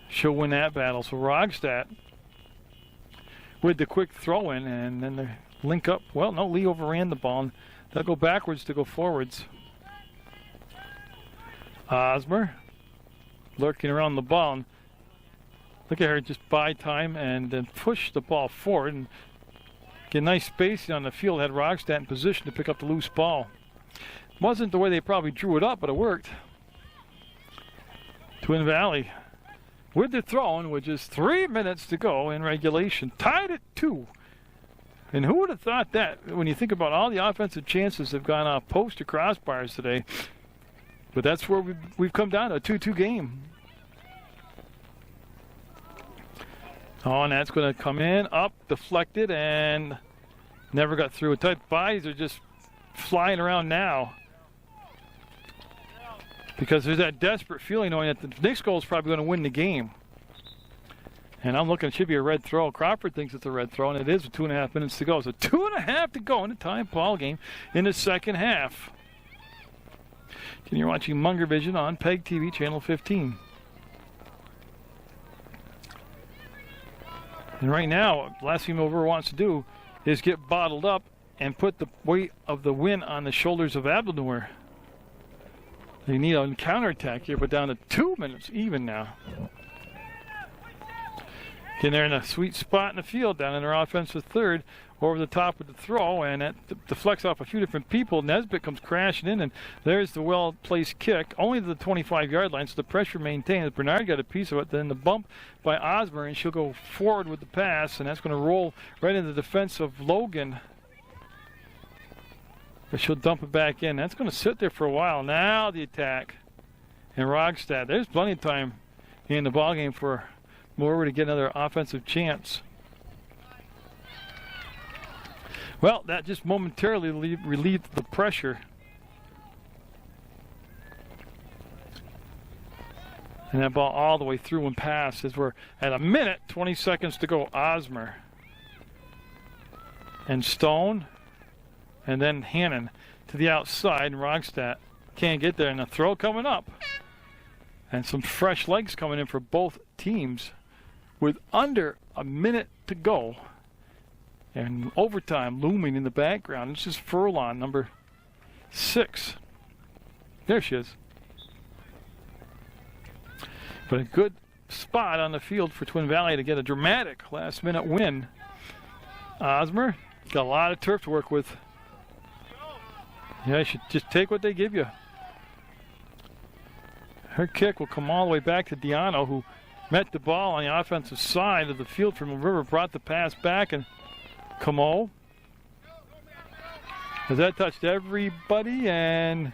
she'll win that battle. So Rogstad with the quick throw in, and then the link up. Well, no, Lee overran the ball, and they'll go backwards to go forwards. Osmer lurking around the ball, and look at her just buy time and then push the ball forward and get nice spacing on the field. Had Rogstad in position to pick up the loose ball. Wasn't the way they probably drew it up, but it worked. Twin Valley with the throw-in with just 3 minutes to go in regulation. Tied at 2. And who would have thought that when you think about all the offensive chances that have gone off post or crossbars today? But that's where we've come down to a 2-2 game. Oh, and that's going to come in, up, deflected, and never got through. Type bodies are just flying around now. Because there's that desperate feeling knowing that the next goal is probably going to win the game. And I'm looking, it should be a red throw. Crawford thinks it's a red throw, and it is with 2.5 minutes to go. So 2.5 to go in the tie ball game in the second half. And you're watching Munger Vision on PEGTV channel 15. And right now, the last thing Munger wants to do is get bottled up and put the weight of the win on the shoulders of Abdelnour. They need a counterattack here, but down to 2 minutes even now. Getting there in a sweet spot in the field, down in their offensive third, over the top of the throw, and that deflects off a few different people. Nesbitt comes crashing in, and there's the well-placed kick, only to the 25-yard line, so the pressure maintained. Bernard got a piece of it, then the bump by Osmer, and she'll go forward with the pass, and that's going to roll right into the defense of Logan. But she'll dump it back in. That's going to sit there for a while. Now the attack. And Rogstad, there's plenty of time in the ballgame for Moore to get another offensive chance. Well, that just momentarily relieved the pressure. And that ball all the way through and past as we're at a minute, 20 seconds to go. Osmer and Stone, and then Hannon to the outside, and Rogstad can't get there, and a throw coming up. And some fresh legs coming in for both teams with under a minute to go. And overtime looming in the background. This is Furlong, number 6. There she is. But a good spot on the field for Twin Valley to get a dramatic last-minute win. Osmer got a lot of turf to work with. Yeah, you should just take what they give you. Her kick will come all the way back to Diano, who met the ball on the offensive side of the field from the river, brought the pass back, and Camo. As that touched everybody, and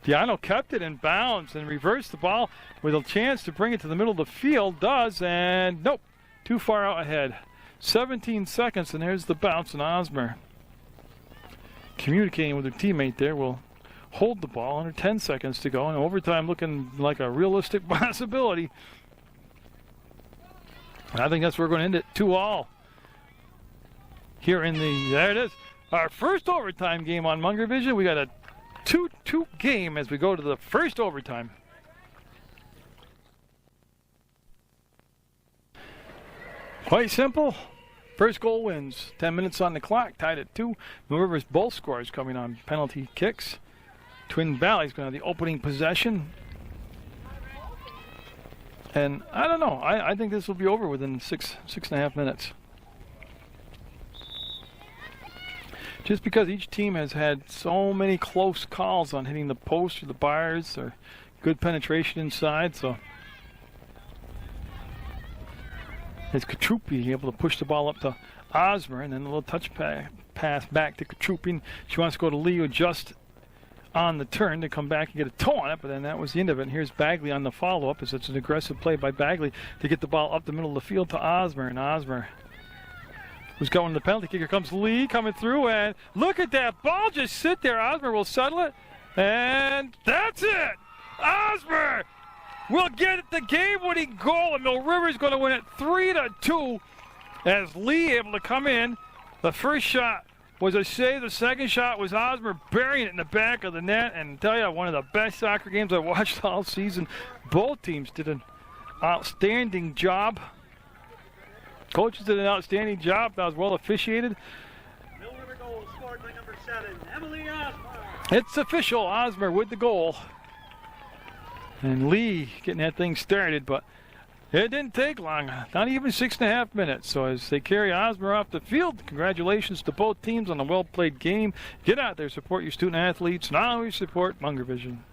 Diano kept it in bounds and reversed the ball with a chance to bring it to the middle of the field. Does, and nope, too far out ahead. 17 seconds, and there's the bounce, and Osmer, communicating with her teammate there, will hold the ball under 10 seconds to go, and overtime looking like a realistic possibility. I think that's where we're going to end it 2-all. Here in the, there it is, our first overtime game on Munger Vision. We got a 2-2 game as we go to the first overtime. Quite simple. First goal wins. 10 minutes on the clock, tied at 2. Mill River's both scores coming on penalty kicks. Twin Valley's going to have the opening possession. And I don't know. I think this will be over within 6.5 minutes. Just because each team has had so many close calls on hitting the post or the bars or good penetration inside. So it's Katrupi able to push the ball up to Osmer, and then a little touch pass back to Katrupi. She wants to go to Leo just on the turn to come back and get a toe on it, but then that was the end of it. And here's Bagley on the follow-up, as it's an aggressive play by Bagley to get the ball up the middle of the field to Osmer, and Osmer who's going to the penalty kick. Here comes Lee coming through, and look at that ball just sit there. Osmer will settle it, and that's it. Osmer will get the game-winning goal, and Mill River's going to win it 3-2 as Lee able to come in. The first shot was a save. The second shot was Osmer burying it in the back of the net, and tell you, one of the best soccer games I watched all season. Both teams did an outstanding job. Coaches did an outstanding job. That was well officiated. Mill River goal scored by number 7, Emily Osmer. It's official. Osmer with the goal. And Lee getting that thing started, but it didn't take long. Not even 6.5 minutes. So as they carry Osmer off the field, congratulations to both teams on a well-played game. Get out there, support your student athletes, not always support Munger Vision.